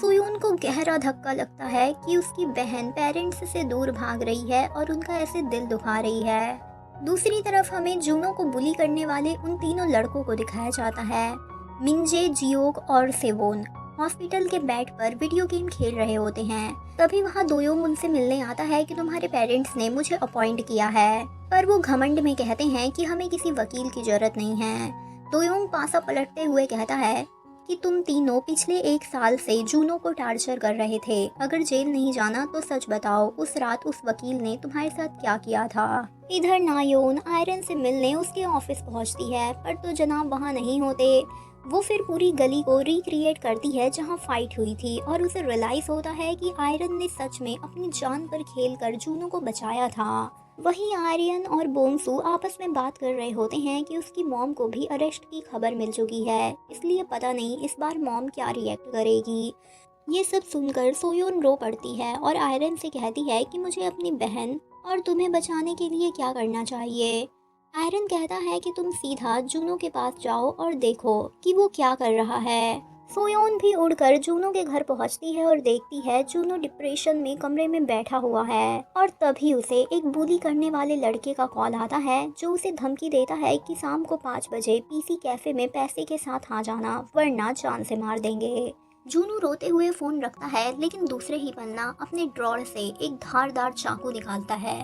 सोयोन को गहरा धक्का लगता है कि उसकी बहन पेरेंट्स से दूर भाग रही है और उनका ऐसे दिल दुखा रही है। दूसरी तरफ हमें जूनो को बुली करने वाले उन तीनों लड़कों को दिखाया जाता है। मिंजे, जियोक और सेवोन हॉस्पिटल के बेड पर वीडियो गेम खेल रहे होते हैं। तभी वहाँ दोयोंग उनसे मिलने आता है कि तुम्हारे पेरेंट्स ने मुझे अपॉइंट किया है, पर वो घमंड में कहते हैं कि हमें किसी वकील की जरूरत नहीं है। दोयोंग पासा पलटते हुए कहता है कि तुम तीनों पिछले 1 साल से जूनो को टार्चर कर रहे थे। अगर जेल नहीं जाना तो सच बताओ, उस रात उस वकील ने तुम्हारे साथ क्या किया था। इधर नायोन आयरन से मिलने उसके ऑफिस पहुंचती है, पर तो जनाब वहां नहीं होते। वो फिर पूरी गली को रिक्रिएट करती है जहां फाइट हुई थी और उसे रियलाइज होता है कि आयरन ने सच में अपनी जान पर खेलकर जूनो को बचाया था। वहीं आर्यन और बोंगसू आपस में बात कर रहे होते हैं कि उसकी मॉम को भी अरेस्ट की खबर मिल चुकी है, इसलिए पता नहीं इस बार मॉम क्या रिएक्ट करेगी। ये सब सुनकर सोयोन रो पड़ती है और आयरन से कहती है कि मुझे अपनी बहन और तुम्हें बचाने के लिए क्या करना चाहिए। आयरन कहता है कि तुम सीधा जूनो के पास जाओ और देखो कि वो क्या कर रहा है। सोयोन भी उड़कर जूनो के घर पहुंचती है और देखती है जूनो डिप्रेशन में कमरे में बैठा हुआ है, और तभी उसे एक बुली करने वाले लड़के का कॉल आता है जो उसे धमकी देता है कि शाम को 5 बजे पीसी कैफे में पैसे के साथ आ जाना, वरना जान से मार देंगे। जूनो रोते हुए फोन रखता है, लेकिन दूसरे ही पन्ना अपने ड्रॉर से एक धारदार चाकू निकालता है,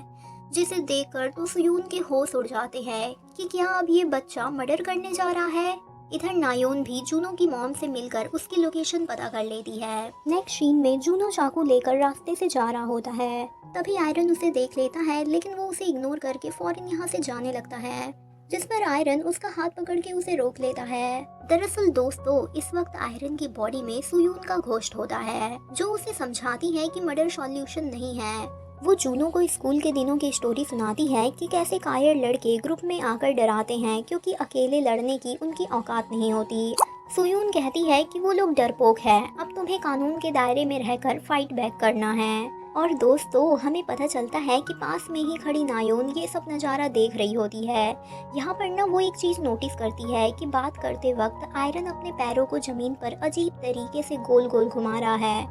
जिसे देखकर तो सुयून के होश उड़ जाते हैं कि क्या अब ये बच्चा मर्डर करने जा रहा है। इधर नायोन भी जूनो की मॉम से मिलकर उसकी लोकेशन पता कर लेती है। नेक्स्ट सीन में जूनो चाकू लेकर रास्ते से जा रहा होता है, तभी आयरन उसे देख लेता है, लेकिन वो उसे इग्नोर करके फौरन यहाँ से जाने लगता है, जिस पर आयरन उसका हाथ पकड़ के उसे रोक लेता है। दरअसल दोस्तों, इस वक्त आयरन की बॉडी में सुयून का घोस्ट होता है, जो उसे समझाती है कि मर्डर सॉल्यूशन नहीं है। वो जूनो को स्कूल के दिनों की स्टोरी सुनाती है कि कैसे कायर लड़के ग्रुप में आकर डराते हैं क्योंकि अकेले लड़ने की उनकी औकात नहीं होती। सुयून कहती है कि वो लोग डरपोक है, अब तुम्हें कानून के दायरे में रहकर फाइट बैक करना है। और दोस्तों, हमें पता चलता है कि पास में ही खड़ी नायोन ये सब नज़ारा देख रही होती है। यहाँ पर ना वो एक चीज़ नोटिस करती है कि बात करते वक्त आयरन अपने पैरों को जमीन पर अजीब तरीके से गोल गोल घुमा रहा है,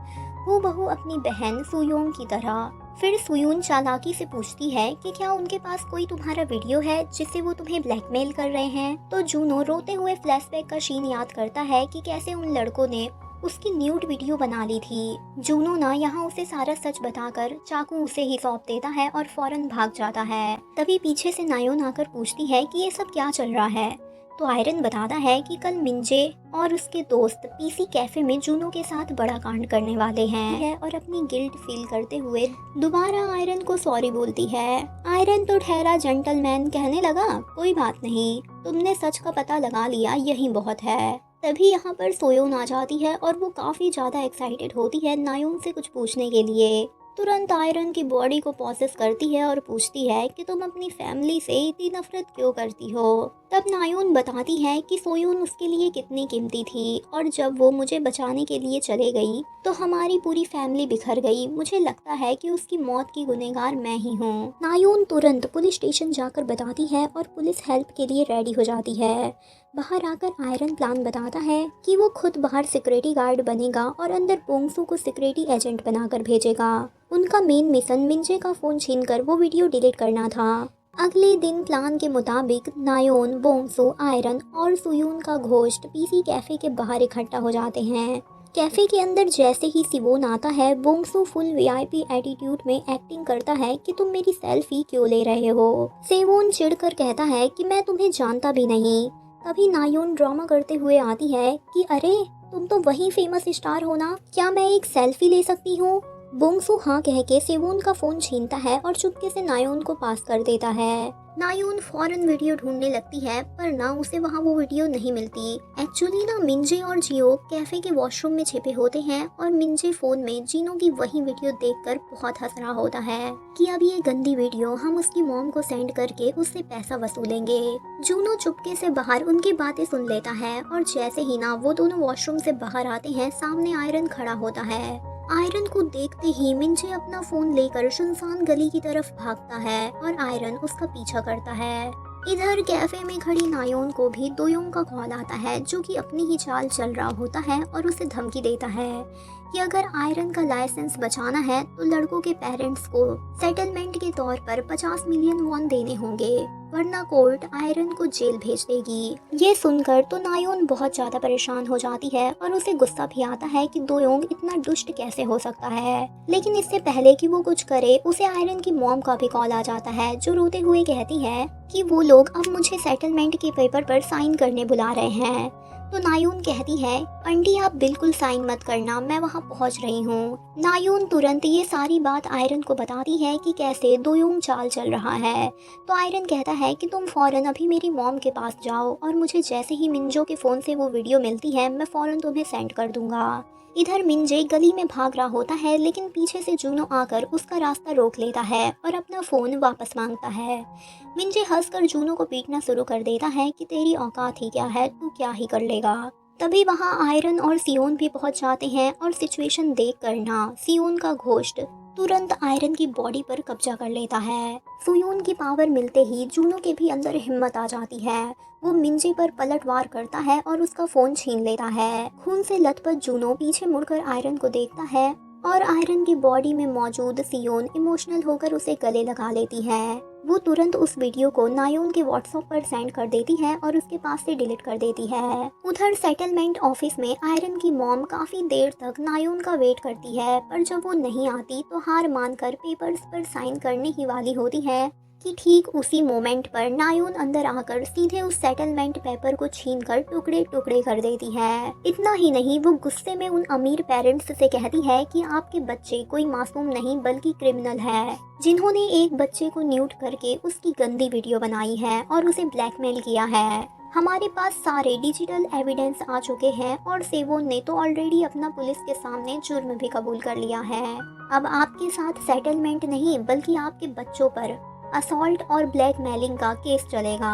हूबहू अपनी बहन सुयोंग की तरह। फिर सुयून चालाकी से पूछती है कि क्या उनके पास कोई तुम्हारा वीडियो है जिससे वो तुम्हें ब्लैकमेल कर रहे हैं। तो जूनो रोते हुए फ्लैशबैक का सीन याद करता है कि कैसे उन लड़कों ने उसकी न्यूड वीडियो बना ली थी। जूनो ना यहाँ उसे सारा सच बताकर चाकू उसे ही सौंप देता है और फौरन भाग जाता है। तभी पीछे से नायोन आकर पूछती है कि ये सब क्या चल रहा है। तो आयरन बताता है कि कल मिंजे और उसके दोस्त पीसी कैफे में जूनो के साथ बड़ा कांड करने वाले हैं, और अपनी गिल्ट फील करते हुए दोबारा आयरन को सॉरी बोलती है। आयरन तो ठहरा जेंटलमैन कहने लगा, कोई बात नहीं, तुमने सच का पता लगा लिया, यही बहुत है। तभी यहाँ पर सोयोन आ जाती है और वो काफी ज्यादा एक्साइटेड होती है नायोन से कुछ पूछने के लिए। तुरंत आयरन की बॉडी को प्रोसेस करती है और पूछती है कि तुम अपनी फैमिली से इतनी नफरत क्यों करती हो। तब नायोन बताती है कि सोयून उसके लिए कितनी कीमती थी, और जब वो मुझे बचाने के लिए चले गई तो हमारी पूरी फैमिली बिखर गई। मुझे लगता है कि उसकी मौत की गुनहगार मैं ही हूँ। नायोन तुरंत पुलिस स्टेशन जाकर बताती है और पुलिस हेल्प के लिए रेडी हो जाती है। बाहर आकर आयरन प्लान बताता है कि वो खुद बाहर सिक्योरिटी गार्ड बनेगा और अंदर बोंगसू को सिक्योरिटी एजेंट बनाकर भेजेगा। उनका मेन मिशन मिंजे का फोन छीनकर वो वीडियो डिलीट करना था। अगले दिन प्लान के मुताबिक नायोन, बोंगसू, आयरन और सुयून का घोस्ट पीसी कैफे के बाहर इकट्ठा हो जाते हैं। कैफे के अंदर जैसे ही सिवोन आता है, बोंगसू फुल वीआईपी एटीट्यूड में एक्टिंग करता है कि तुम मेरी सेल्फी क्यों ले रहे हो। सेवोन चिढ़कर कहता है कि मैं तुम्हें जानता भी नहीं। तभी नायोन ड्रामा करते हुए आती है कि अरे तुम तो वही फेमस स्टार हो ना, क्या मैं एक सेल्फी ले सकती हूँ। बोंगसू हाँ कह के सेवोन का फोन छीनता है और चुपके से नायोन को पास कर देता है। नायोन फौरन वीडियो ढूंढने लगती है, पर ना उसे वहाँ वो वीडियो नहीं मिलती। एक्चुअली ना मिंजे और जियो कैफे के वॉशरूम में छिपे होते हैं, और मिंजे फोन में जीनो की वही वीडियो देखकर बहुत हंस रहा होता है कि अब ये गंदी वीडियो हम उसकी मॉम को सेंड करके उससे पैसा वसूलेंगे। जूनो चुपके से बाहर उनकी बातें सुन लेता है, और जैसे ही ना वो दोनों वॉशरूम से बाहर आते हैं, सामने आयरन खड़ा होता है। आयरन को देखते ही मिंजे अपना फोन लेकर सुनसान गली की तरफ भागता है और आयरन उसका पीछा करता है। इधर कैफे में खड़ी नायोन को भी दोयोंग का कॉल आता है, जो कि अपनी ही चाल चल रहा होता है और उसे धमकी देता है कि अगर आयरन का लाइसेंस बचाना है तो लड़कों के पेरेंट्स को सेटलमेंट के तौर पर 50 मिलियन वॉन देने होंगे, वरना कोर्ट आयरन को जेल भेज देगी। ये सुनकर तो नायोन बहुत ज्यादा परेशान हो जाती है और उसे गुस्सा भी आता है कि दोयोंग इतना दुष्ट कैसे हो सकता है। लेकिन इससे पहले कि वो कुछ करे, उसे आयरन की मॉम का भी कॉल आ जाता है, जो रोते हुए कहती है कि वो लोग अब मुझे सेटलमेंट के पेपर पर साइन करने बुला रहे हैं। तो नायून कहती है, आंटी आप बिल्कुल साइन मत करना, मैं वहाँ पहुँच रही हूँ। नायून तुरंत ये सारी बात आयरन को बताती है कि कैसे दोयोंग चाल चल रहा है। तो आयरन कहता है कि तुम फौरन अभी मेरी मॉम के पास जाओ और मुझे जैसे ही मिंजो के फ़ोन से वो वीडियो मिलती है मैं फ़ौरन तुम्हें सेंड कर दूंगा। इधर मिंजे गली में भाग रहा होता है, लेकिन पीछे से जूनो आकर उसका रास्ता रोक लेता है और अपना फ़ोन वापस मांगता है। मिंजे हंसकर जूनो को पीटना शुरू कर देता है कि तेरी औकात ही क्या है, तू क्या ही कर लेगा। तभी वहाँ आयरन और सियोन भी पहुँच जाते हैं और सिचुएशन देख कर ना सियोन का घोस्ट तुरंत आयरन की बॉडी पर कब्जा कर लेता है। सुयोन की पावर मिलते ही जूनो के भी अंदर हिम्मत आ जाती है। वो मिंजे पर पलटवार करता है और उसका फोन छीन लेता है। खून से लथपथ जूनो पीछे मुड़कर आयरन को देखता है और आयरन की बॉडी में मौजूद सियोन इमोशनल होकर उसे गले लगा लेती है। वो तुरंत उस वीडियो को नायोन के व्हाट्सएप पर सेंड कर देती है और उसके पास से डिलीट कर देती है। उधर सेटलमेंट ऑफिस में आयरन की मॉम काफी देर तक नायोन का वेट करती है, पर जब वो नहीं आती तो हार मानकर पेपर्स पर साइन करने ही वाली होती है कि ठीक उसी मोमेंट पर नायोन अंदर आकर सीधे उस सेटलमेंट पेपर को छीनकर टुकड़े टुकड़े कर देती है। इतना ही नहीं, वो गुस्से में उन अमीर पेरेंट्स से कहती है कि आपके बच्चे कोई मासूम नहीं बल्कि क्रिमिनल है, जिन्होंने एक बच्चे को न्यूट करके उसकी गंदी वीडियो बनाई है और उसे ब्लैकमेल किया है। हमारे पास सारे डिजिटल एविडेंस आ चुके हैं और सेवोन ने तो ऑलरेडी अपना पुलिस के सामने जुर्म भी कबूल कर लिया है। अब आपके साथ सेटलमेंट नहीं बल्कि आपके बच्चों पर असॉल्ट और ब्लैकमेलिंग का केस चलेगा।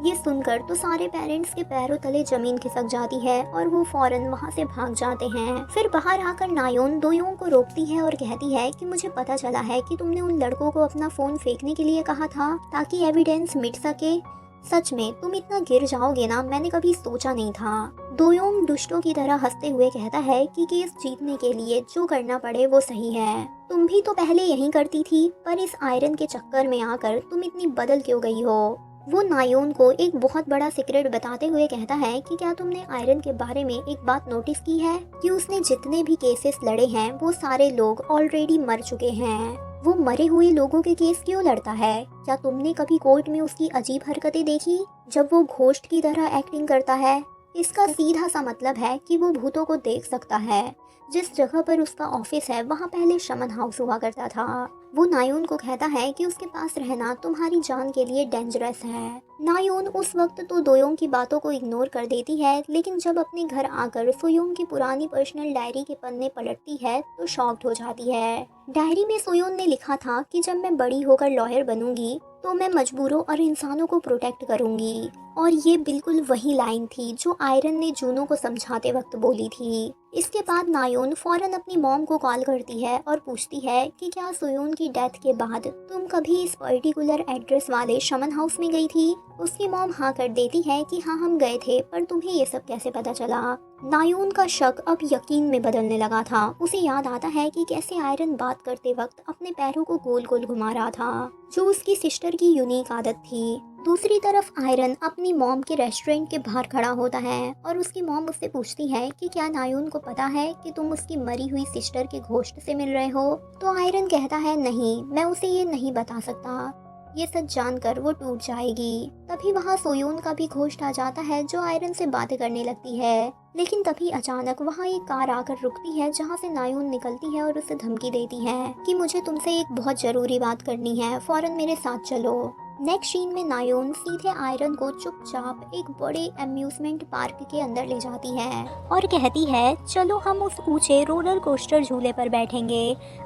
ये सुनकर तो सारे पेरेंट्स के पैरों तले जमीन खिसक जाती है और वो फौरन वहाँ से भाग जाते हैं। फिर बाहर आकर नायोन दोयों को रोकती है और कहती है कि मुझे पता चला है कि तुमने उन लड़कों को अपना फोन फेंकने के लिए कहा था ताकि एविडेंस मिट सके। सच में तुम इतना गिर जाओगे ना, मैंने कभी सोचा नहीं था। दोयोंग दुष्टों की तरह हंसते हुए कहता है कि केस जीतने के लिए जो करना पड़े वो सही है। तुम भी तो पहले यही करती थी, पर इस आयरन के चक्कर में आकर तुम इतनी बदल क्यों गई हो। वो नायोन को एक बहुत बड़ा सीक्रेट बताते हुए कहता है कि क्या तुमने आयरन के बारे में एक बात नोटिस की है कि उसने जितने भी केसेस लड़े हैं वो सारे लोग ऑलरेडी मर चुके हैं। वो मरे हुए लोगों के केस क्यों लड़ता है? क्या तुमने कभी कोर्ट में उसकी अजीब हरकतें देखी जब वो घोस्ट की तरह एक्टिंग करता है? इसका सीधा सा मतलब है कि वो भूतों को देख सकता है। जिस जगह पर उसका ऑफिस है वहाँ पहले शमन हाउस हुआ करता था। वो नायोन को कहता है कि उसके पास रहना तुम्हारी जान के लिए डेंजरस है। नायोन उस वक्त तो दोयोंग की बातों को इग्नोर कर देती है, लेकिन जब अपने घर आकर सोयोंग की पुरानी पर्सनल डायरी के पन्ने पलटती है तो शॉक्ड हो जाती है। डायरी में सोयोंग ने लिखा था कि जब मैं बड़ी होकर लॉयर बनूंगी तो मैं मजबूरों और इंसानों को प्रोटेक्ट करूंगी। और ये बिल्कुल वही लाइन थी जो आयरन ने जूनो को समझाते वक्त बोली थी। इसके बाद नायोन फौरन अपनी मॉम को कॉल करती है और पूछती है कि क्या सोयोन की डेथ के बाद तुम कभी इस पर्टिकुलर एड्रेस वाले शमन हाउस में गई थी? उसकी मॉम हाँ कर देती है कि हाँ हम गए थे, पर तुम्हें ये सब कैसे पता चला? नायोन का शक अब यकीन में बदलने लगा था। उसे याद आता है कि कैसे आयरन बात करते वक्त अपने पैरों को गोल गोल घुमा रहा था, जो उसकी सिस्टर की यूनिक आदत थी। दूसरी तरफ आयरन अपनी मॉम के रेस्टोरेंट के बाहर खड़ा होता है और उसकी मॉम उससे पूछती है कि क्या नायोन को पता है कि तुम उसकी मरी हुई सिस्टर के घोस्ट से मिल रहे हो? तो आयरन कहता है नहीं, मैं उसे ये नहीं बता सकता। ये सच जानकर वो टूट जाएगी। तभी वहाँ सोयोन का भी घोस्ट आ जाता है जो आयरन से बातें करने लगती है। लेकिन तभी अचानक वहाँ एक कार आकर रुकती है जहाँ से नायोन निकलती है और उसे धमकी देती है कि मुझे तुमसे एक बहुत जरूरी बात करनी है, फौरन मेरे साथ चलो। नेक्स्ट सीन में नायोन सीधे आयरन को चुपचाप एक बड़े अम्यूजमेंट पार्क के अंदर ले जाती है और कहती है चलो हम उस ऊंचे रोलर कोस्टर झूले पर बैठेंगे।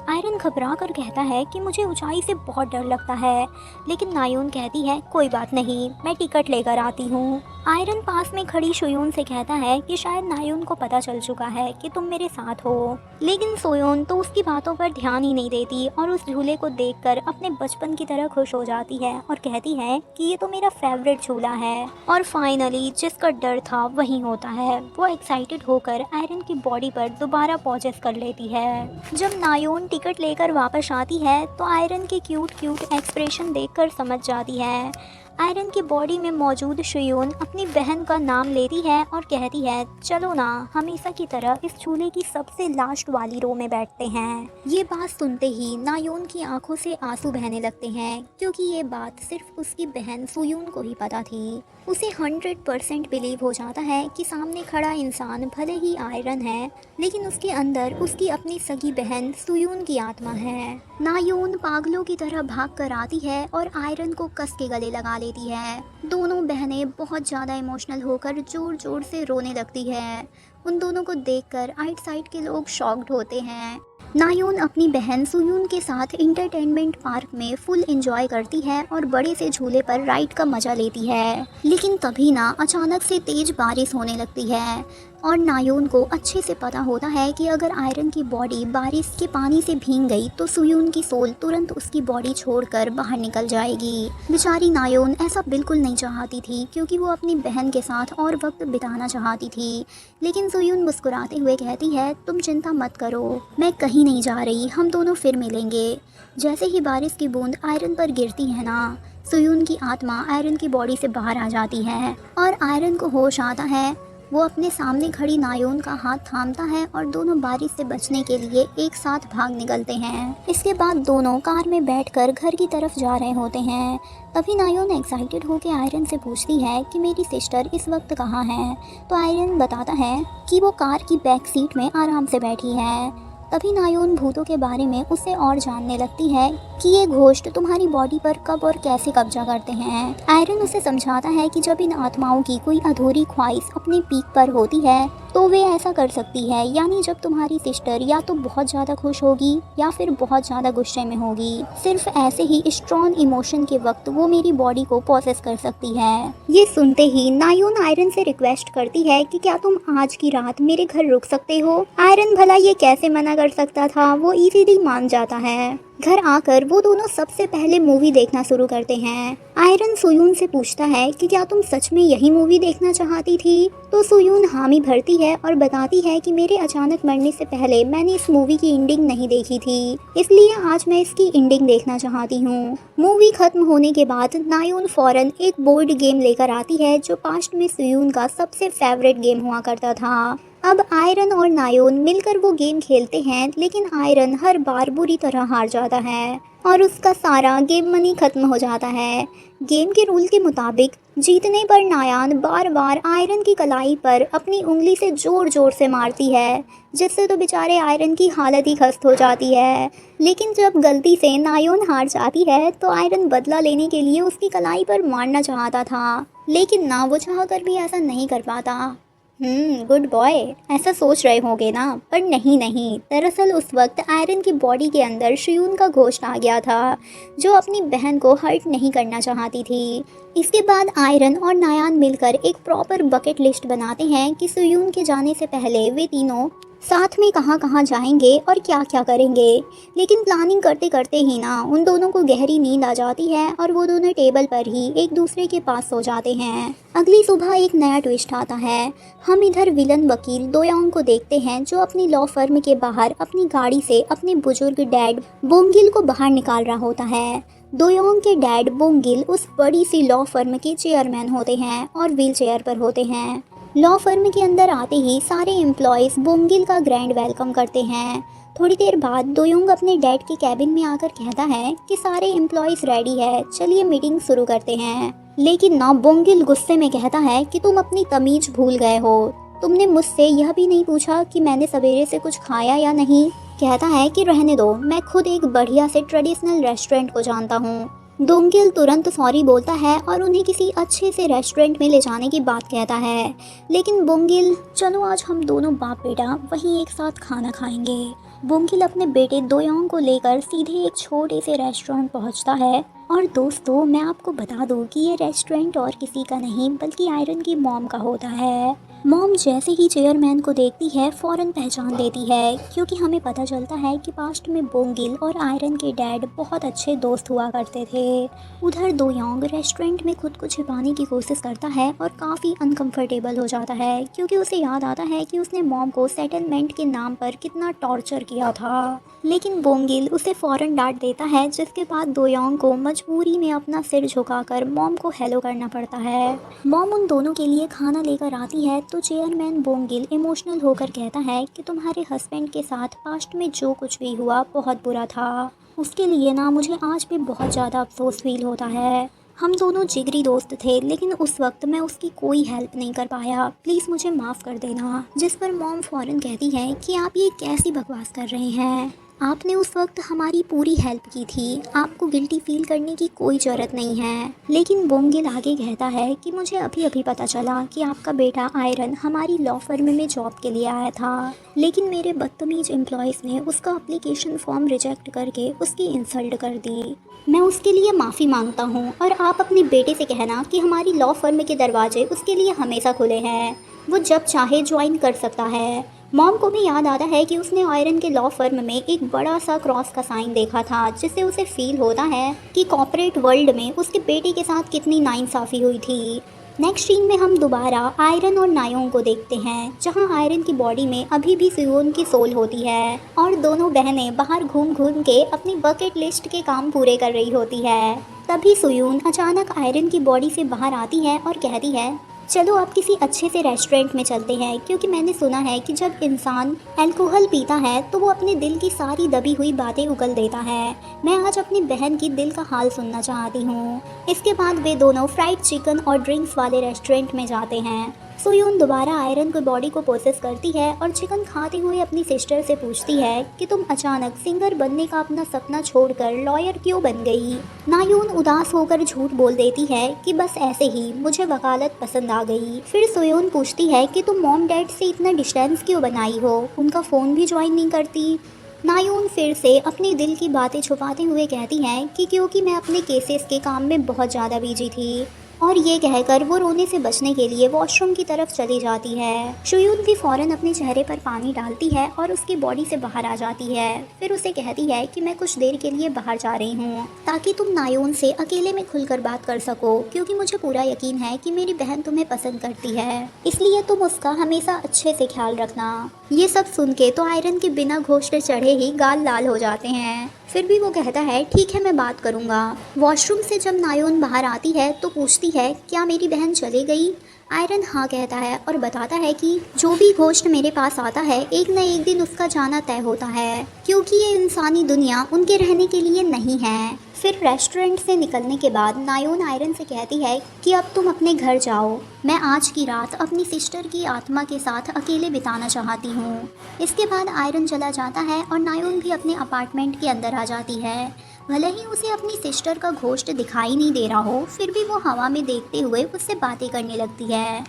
आयरन घबरा कर कहता है कि मुझे ऊंचाई से बहुत डर लगता है, लेकिन नायोन कहती है कोई बात नहीं, मैं टिकट लेकर आती हूँ। आयरन पास में खड़ी सोयोन से कहता है कि शायद नायोन को पता चल चुका है कि तुम मेरे साथ हो, लेकिन सोयोन तो उसकी बातों पर ध्यान ही नहीं देती और उस झूले को देखकर अपने बचपन की तरह खुश हो जाती है और कहती है कि ये तो मेरा फेवरेट झूला है। और फाइनली जिसका डर था वही होता है। वो एक्साइटेड होकर आयरन की बॉडी पर दोबारा पॉजेस कर लेती है। जब नायोन टिकट लेकर वापस आती है तो आयरन के क्यूट क्यूट एक्सप्रेशन देखकर समझ जाती है। आयरन की बॉडी में मौजूद शुयून अपनी बहन का नाम लेती है और कहती है चलो ना हमेशा की तरह इस झूले की सबसे लास्ट वाली रो में बैठते हैं। ये बात सुनते ही नायोन की आंखों से आंसू बहने लगते हैं, क्योंकि ये बात सिर्फ उसकी बहन सुयून को ही पता थी। उसे 100% बिलीव हो जाता है कि सामने खड़ा इंसान भले ही आयरन है, लेकिन उसके अंदर उसकी अपनी सगी बहन सुयून की आत्मा है। नायोन पागलों की तरह भाग कर आती है और आयरन को कस के गले लगा लेती है। दोनों बहनें बहुत ज़्यादा इमोशनल होकर जोर जोर से रोने लगती है। उन दोनों को देखकर आइट साइड के लोग शॉक्ड होते हैं। नायोन अपनी बहन सुयून के साथ इंटरटेनमेंट पार्क में फुल एंजॉय करती है और बड़े से झूले पर राइड का मजा लेती है, लेकिन तभी ना अचानक से तेज बारिश होने लगती है और नायोन को अच्छे से पता होता है कि अगर आयरन की बॉडी बारिश के पानी से भीग गई तो सुयून की सोल तुरंत उसकी बॉडी छोड़कर बाहर निकल जाएगी। बेचारी नायोन ऐसा बिल्कुल नहीं चाहती थी, क्योंकि वो अपनी बहन के साथ और वक्त बिताना चाहती थी, लेकिन सुयून मुस्कुराते हुए कहती है तुम चिंता मत करो, मैं कहीं नहीं जा रही, हम दोनों फिर मिलेंगे। जैसे ही बारिश की बूंद आयरन पर गिरती है ना, सुयून की आत्मा आयरन की बॉडी से बाहर आ जाती है और आयरन को होश आता है। वो अपने सामने खड़ी नायोन का हाथ थामता है और दोनों बारिश से बचने के लिए एक साथ भाग निकलते हैं। इसके बाद दोनों कार में बैठकर घर की तरफ जा रहे होते हैं। तभी नायोन एक्साइटेड होकर आयरन से पूछती है कि मेरी सिस्टर इस वक्त कहाँ है, तो आयरन बताता है कि वो कार की बैक सीट में आराम से बैठी है। तभी नायोन भूतों के बारे में उसे और जानने लगती है कि ये घोस्ट तुम्हारी बॉडी पर कब और कैसे कब्जा करते हैं। आयरन उसे समझाता है कि जब इन आत्माओं की कोई अधूरी ख्वाहिश अपने पीक पर होती है तो वे ऐसा कर सकती है, यानी जब तुम्हारी सिस्टर या तो बहुत ज़्यादा खुश होगी या फिर बहुत ज़्यादा गुस्से में होगी, सिर्फ ऐसे ही स्ट्रॉन्ग इमोशन के वक्त वो मेरी बॉडी को प्रोसेस कर सकती है। ये सुनते ही नायोन आयरन से रिक्वेस्ट करती है कि क्या तुम आज की रात मेरे घर रुक सकते हो। आयरन भला ये कैसे मना कर सकता था, वो इजीली मान जाता है। घर आकर वो दोनों सबसे पहले मूवी देखना शुरू करते हैं। आयरन सुयून से पूछता है कि क्या तुम सच में यही मूवी देखना चाहती थी, तो सुयून हामी भरती है और बताती है कि मेरे अचानक मरने से पहले मैंने इस मूवी की एंडिंग नहीं देखी थी, इसलिए आज मैं इसकी एंडिंग देखना चाहती हूँ। मूवी खत्म होने के बाद नायोन फौरन एक बोर्ड गेम लेकर आती है जो पास्ट में सुयून का सबसे फेवरेट गेम हुआ करता था। अब आयरन और नायोन मिलकर वो गेम खेलते हैं, लेकिन आयरन हर बार बुरी तरह हार जाता है और उसका सारा गेम मनी खत्म हो जाता है। गेम के रूल के मुताबिक जीतने पर नायान बार बार आयरन की कलाई पर अपनी उंगली से जोर जोर से मारती है, जिससे तो बेचारे आयरन की हालत ही खस्त हो जाती है। लेकिन जब गलती से नायोन हार जाती है तो आयरन बदला लेने के लिए उसकी कलाई पर मारना चाहता था, लेकिन ना वो चाह कर भी ऐसा नहीं कर पाता। गुड बॉय, ऐसा सोच रहे होंगे ना, पर नहीं, दरअसल उस वक्त आयरन की बॉडी के अंदर शुयून का घोस्ट आ गया था, जो अपनी बहन को हर्ट नहीं करना चाहती थी। इसके बाद आयरन और नायान मिलकर एक प्रॉपर बकेट लिस्ट बनाते हैं कि सुयून के जाने से पहले वे तीनों साथ में कहाँ जाएंगे और क्या क्या करेंगे। लेकिन प्लानिंग करते करते ही ना उन दोनों को गहरी नींद आ जाती है और वो दोनों टेबल पर ही एक दूसरे के पास सो जाते हैं। अगली सुबह एक नया ट्विस्ट आता है। हम इधर विलन वकील दोयांग को देखते हैं, जो अपनी लॉ फर्म के बाहर अपनी गाड़ी से अपने बुजुर्ग डैड बोंगिल को बाहर निकाल रहा होता है। दोयोंग के डैड बोंगिल उस बड़ी सी लॉ फर्म के चेयरमैन होते हैं और व्हील चेयर पर होते हैं। लॉ फर्म के अंदर आते ही सारे एम्प्लॉयज़ बोंगिल का ग्रैंड वेलकम करते हैं। थोड़ी देर बाद दोयोंग अपने डैड के कैबिन में आकर कहता है कि सारे एम्प्लॉयज़ रेडी है, चलिए मीटिंग शुरू करते हैं। लेकिन ना बोंगिल गुस्से में कहता है कि तुम अपनी तमीज भूल गए हो, तुमने मुझसे यह भी नहीं पूछा कि मैंने सवेरे से कुछ खाया या नहीं। कहता है कि रहने दो, मैं खुद एक बढ़िया से ट्रेडिशनल रेस्टोरेंट को जानता हूँ, डोंगिल तुरंत सॉरी बोलता है और उन्हें किसी अच्छे से रेस्टोरेंट में ले जाने की बात कहता है। लेकिन बोंगिल, चलो आज हम दोनों बाप बेटा वहीं एक साथ खाना खाएंगे। बोंगिल अपने बेटे दोयोंग को लेकर सीधे एक छोटे से रेस्टोरेंट पहुंचता है। और दोस्तों, मैं आपको बता दूं कि ये रेस्टोरेंट और किसी का नहीं बल्कि आयरन की मॉम का होता है। मॉम जैसे ही चेयरमैन को देखती है फ़ौरन पहचान लेती है, क्योंकि हमें पता चलता है कि पास्ट में बोंगिल और आयरन के डैड बहुत अच्छे दोस्त हुआ करते थे। उधर दोयोंग रेस्टोरेंट में खुद को छिपाने की कोशिश करता है और काफ़ी अनकंफर्टेबल हो जाता है, क्योंकि उसे याद आता है कि उसने मॉम को सेटलमेंट के नाम पर कितना टॉर्चर किया था। लेकिन बोंगिल उसे फ़ौरन डांट देता है, जिसके बाद दोयोंग को मजबूरी में अपना सिर झुकाकर मॉम को हेलो करना पड़ता है। मॉम उन दोनों के लिए खाना लेकर आती है तो चेयरमैन बोंगिल इमोशनल होकर कहता है कि तुम्हारे हस्बैंड के साथ पास्ट में जो कुछ भी हुआ बहुत बुरा था। उसके लिए ना मुझे आज भी बहुत ज़्यादा अफसोस फील होता है। हम दोनों जिगरी दोस्त थे, लेकिन उस वक्त मैं उसकी कोई हेल्प नहीं कर पाया। प्लीज़ मुझे माफ़ कर देना। जिस पर मॉम फ़ौरन कहती है कि आप ये कैसी बकवास कर रहे हैं, आपने उस वक्त हमारी पूरी हेल्प की थी, आपको गिल्टी फील करने की कोई ज़रूरत नहीं है। लेकिन बोंगिल आगे कहता है कि मुझे अभी अभी पता चला कि आपका बेटा आयरन हमारी लॉ फर्म में जॉब के लिए आया था, लेकिन मेरे बदतमीज एम्प्लॉयज़ ने उसका एप्लीकेशन फॉर्म रिजेक्ट करके उसकी इंसल्ट कर दी। मैं उसके लिए माफ़ी मांगता हूँ और आप अपने बेटे से कहना कि हमारी लॉ फर्म के दरवाजे उसके लिए हमेशा खुले हैं, वो जब चाहे ज्वाइन कर सकता है। मॉम को भी याद आता है कि उसने आयरन के लॉ फर्म में एक बड़ा सा क्रॉस का साइन देखा था, जिससे उसे फील होता है कि कॉर्पोरेट वर्ल्ड में उसके बेटे के साथ कितनी नाइंसाफ़ी हुई थी। नेक्स्ट सीन में हम दोबारा आयरन और नायोंग को देखते हैं, जहां आयरन की बॉडी में अभी भी सुयोन की सोल होती है और दोनों बहनें बाहर घूम घूम के अपनी बकेट लिस्ट के काम पूरे कर रही होती है। तभी सुयोन अचानक आयरन की बॉडी से बाहर आती है और कहती है, चलो अब किसी अच्छे से रेस्टोरेंट में चलते हैं, क्योंकि मैंने सुना है कि जब इंसान अल्कोहल पीता है तो वो अपने दिल की सारी दबी हुई बातें उगल देता है। मैं आज अपनी बहन की दिल का हाल सुनना चाहती हूँ। इसके बाद वे दोनों फ्राइड चिकन और ड्रिंक्स वाले रेस्टोरेंट में जाते हैं। सुयोन दोबारा आयरन की बॉडी को प्रोसेस करती है और चिकन खाते हुए अपनी सिस्टर से पूछती है कि तुम अचानक सिंगर बनने का अपना सपना छोड़कर लॉयर क्यों बन गई। नायून उदास होकर झूठ बोल देती है कि बस ऐसे ही मुझे वकालत पसंद आ गई। फिर सुयोन पूछती है कि तुम मॉम डैड से इतना डिस्टेंस क्यों बनाई हो, उनका फ़ोन भी ज्वाइन नहीं करती। नायून फिर से अपने दिल की बातें छुपाते हुए कहती है कि क्योंकि मैं अपने केसेस के काम में बहुत ज़्यादा बिजी थी। और ये कहकर वो रोने से बचने के लिए वॉशरूम की तरफ चली जाती है। शुयून भी फ़ौरन अपने चेहरे पर पानी डालती है और उसकी बॉडी से बाहर आ जाती है। फिर उसे कहती है कि मैं कुछ देर के लिए बाहर जा रही हूँ, ताकि तुम नायोन से अकेले में खुलकर बात कर सको, क्योंकि मुझे पूरा यकीन है कि मेरी बहन तुम्हें पसंद करती है, इसलिए तुम उसका हमेशा अच्छे से ख्याल रखना। ये सब सुन के तो आयरन के बिना घोष्ट चढ़े ही गाल लाल हो जाते हैं। फिर भी वो कहता है ठीक है, मैं बात करूँगा। वॉशरूम से जब नायोन बाहर आती है तो पूछती है क्या मेरी बहन चली गई। आयरन हाँ कहता है और बताता है कि जो भी घोष्ट मेरे पास आता है एक न एक दिन उसका जाना तय होता है, क्योंकि ये इंसानी दुनिया उनके रहने के लिए नहीं है। फिर रेस्टोरेंट से निकलने के बाद नायोन आयरन से कहती है कि अब तुम अपने घर जाओ, मैं आज की रात अपनी सिस्टर की आत्मा के साथ अकेले बिताना चाहती हूँ। इसके बाद आयरन चला जाता है और नायोन भी अपने अपार्टमेंट के अंदर आ जाती है। भले ही उसे अपनी सिस्टर का घोष्ट दिखाई नहीं दे रहा हो, फिर भी वो हवा में देखते हुए उससे बातें करने लगती है।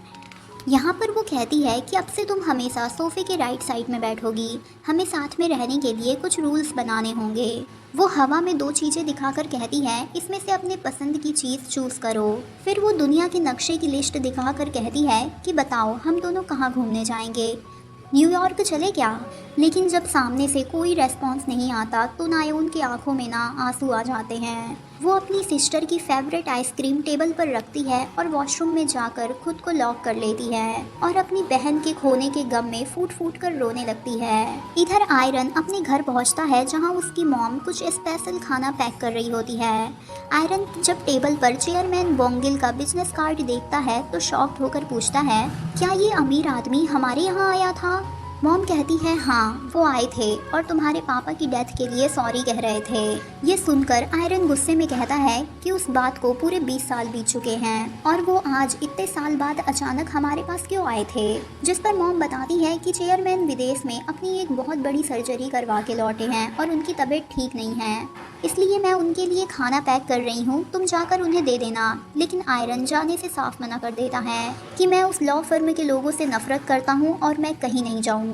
यहाँ पर वो कहती है कि अब से तुम हमेशा सोफ़े के राइट साइड में बैठोगी, हमें साथ में रहने के लिए कुछ रूल्स बनाने होंगे। वो हवा में दो चीज़ें दिखाकर कहती है इसमें से अपने पसंद की चीज़ चूज़ करो। फिर वो दुनिया के नक्शे की लिस्ट दिखाकर कहती है कि बताओ हम दोनों कहाँ घूमने जाएंगे, न्यूयॉर्क चले क्या। लेकिन जब सामने से कोई रेस्पॉन्स नहीं आता तो नायोन की आंखों में ना आंसू आ जाते हैं। वो अपनी सिस्टर की फेवरेट आइसक्रीम टेबल पर रखती है और वॉशरूम में जाकर खुद को लॉक कर लेती है और अपनी बहन के खोने के गम में फूट फूट कर रोने लगती है। इधर आयरन अपने घर पहुंचता है, जहां उसकी मॉम कुछ स्पेशल खाना पैक कर रही होती है। आयरन जब टेबल पर चेयरमैन बोंगिल का बिजनेस कार्ड देखता है तो शॉक्ड होकर पूछता है क्या ये अमीर आदमी हमारे यहाँ आया था। मॉम कहती है हाँ वो आए थे और तुम्हारे पापा की डेथ के लिए सॉरी कह रहे थे। ये सुनकर आयरन गुस्से में कहता है कि उस बात को पूरे 20 साल बीत चुके हैं और वो आज इतने साल बाद अचानक हमारे पास क्यों आए थे। जिस पर मॉम बताती है कि चेयरमैन विदेश में अपनी एक बहुत बड़ी सर्जरी करवा के लौटे हैं और उनकी तबीयत ठीक नहीं है, इसलिए मैं उनके लिए खाना पैक कर रही हूँ, तुम जाकर उन्हें दे देना। लेकिन आयरन जाने से साफ मना कर देता है कि मैं उस लॉ फर्म के लोगों से नफरत करता हूँ और मैं कहीं नहीं जाऊँगा।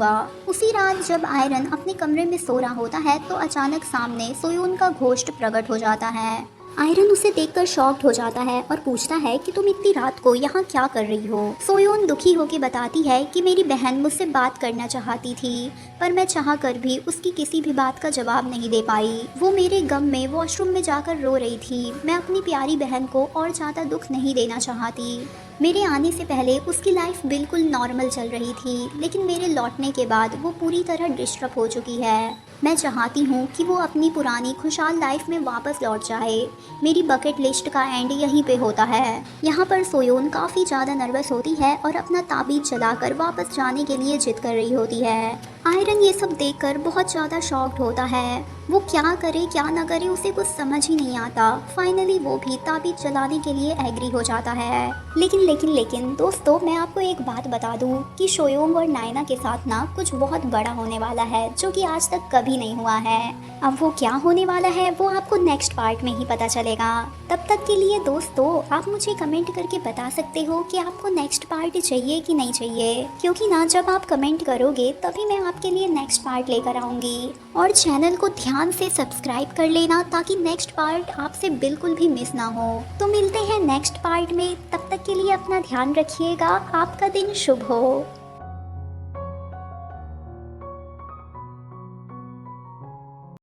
उसी रात जब आयरन अपने कमरे में सो रहा होता है तो अचानक सामने सोयोन का घोस्ट प्रकट हो जाता है। आयरन उसे देखकर शॉक्ड हो जाता है और पूछता है कि तुम इतनी रात को यहाँ क्या कर रही हो। सोयोन दुखी होकर बताती है कि मेरी बहन मुझसे बात करना चाहती थी पर मैं चाह कर भी उसकी किसी भी बात का जवाब नहीं दे पाई। वो मेरे गम में वॉशरूम में जाकर रो रही थी। मैं अपनी प्यारी बहन को और ज़्यादा दुख नहीं देना चाहती। मेरे आने से पहले उसकी लाइफ बिल्कुल नॉर्मल चल रही थी, लेकिन मेरे लौटने के बाद वो पूरी तरह डिस्टर्ब हो चुकी है। मैं चाहती हूँ कि वो अपनी पुरानी खुशहाल लाइफ में वापस लौट जाए। मेरी बकेट लिस्ट का एंड यहीं पे होता है। यहाँ पर सोयोन काफ़ी ज़्यादा नर्वस होती है और अपना ताबीज़ चलाकर वापस जाने के लिए जिद कर रही होती है। आयरन ये सब देखकर बहुत ज़्यादा शॉक्ड होता है। वो क्या करे क्या ना करे उसे कुछ समझ ही नहीं आता। फाइनली वो भी ताबीज़ चलाने के लिए एग्री हो जाता है। लेकिन दोस्तों मैं आपको एक बात बता दूं कि सोयोंग और नायना के साथ ना कुछ बहुत बड़ा होने वाला है जो कि आज तक कभी नहीं हुआ है। अब वो क्या होने वाला है वो आपको नेक्स्ट पार्ट में ही पता चलेगा। तब तक के लिए दोस्तों आप मुझे कमेंट करके बता सकते हो कि आपको नेक्स्ट पार्ट चाहिए कि नहीं चाहिए, क्योंकि ना जब आप कमेंट करोगे तभी मैं आपके लिए नेक्स्ट पार्ट लेकर आऊँगी। और चैनल को ध्यान से सब्सक्राइब कर लेना ताकि नेक्स्ट पार्ट आपसे बिल्कुल भी मिस ना हो। तो मिलते हैं नेक्स्ट पार्ट में, तब तक के लिए अपना ध्यान रखिएगा। आपका दिन शुभ हो।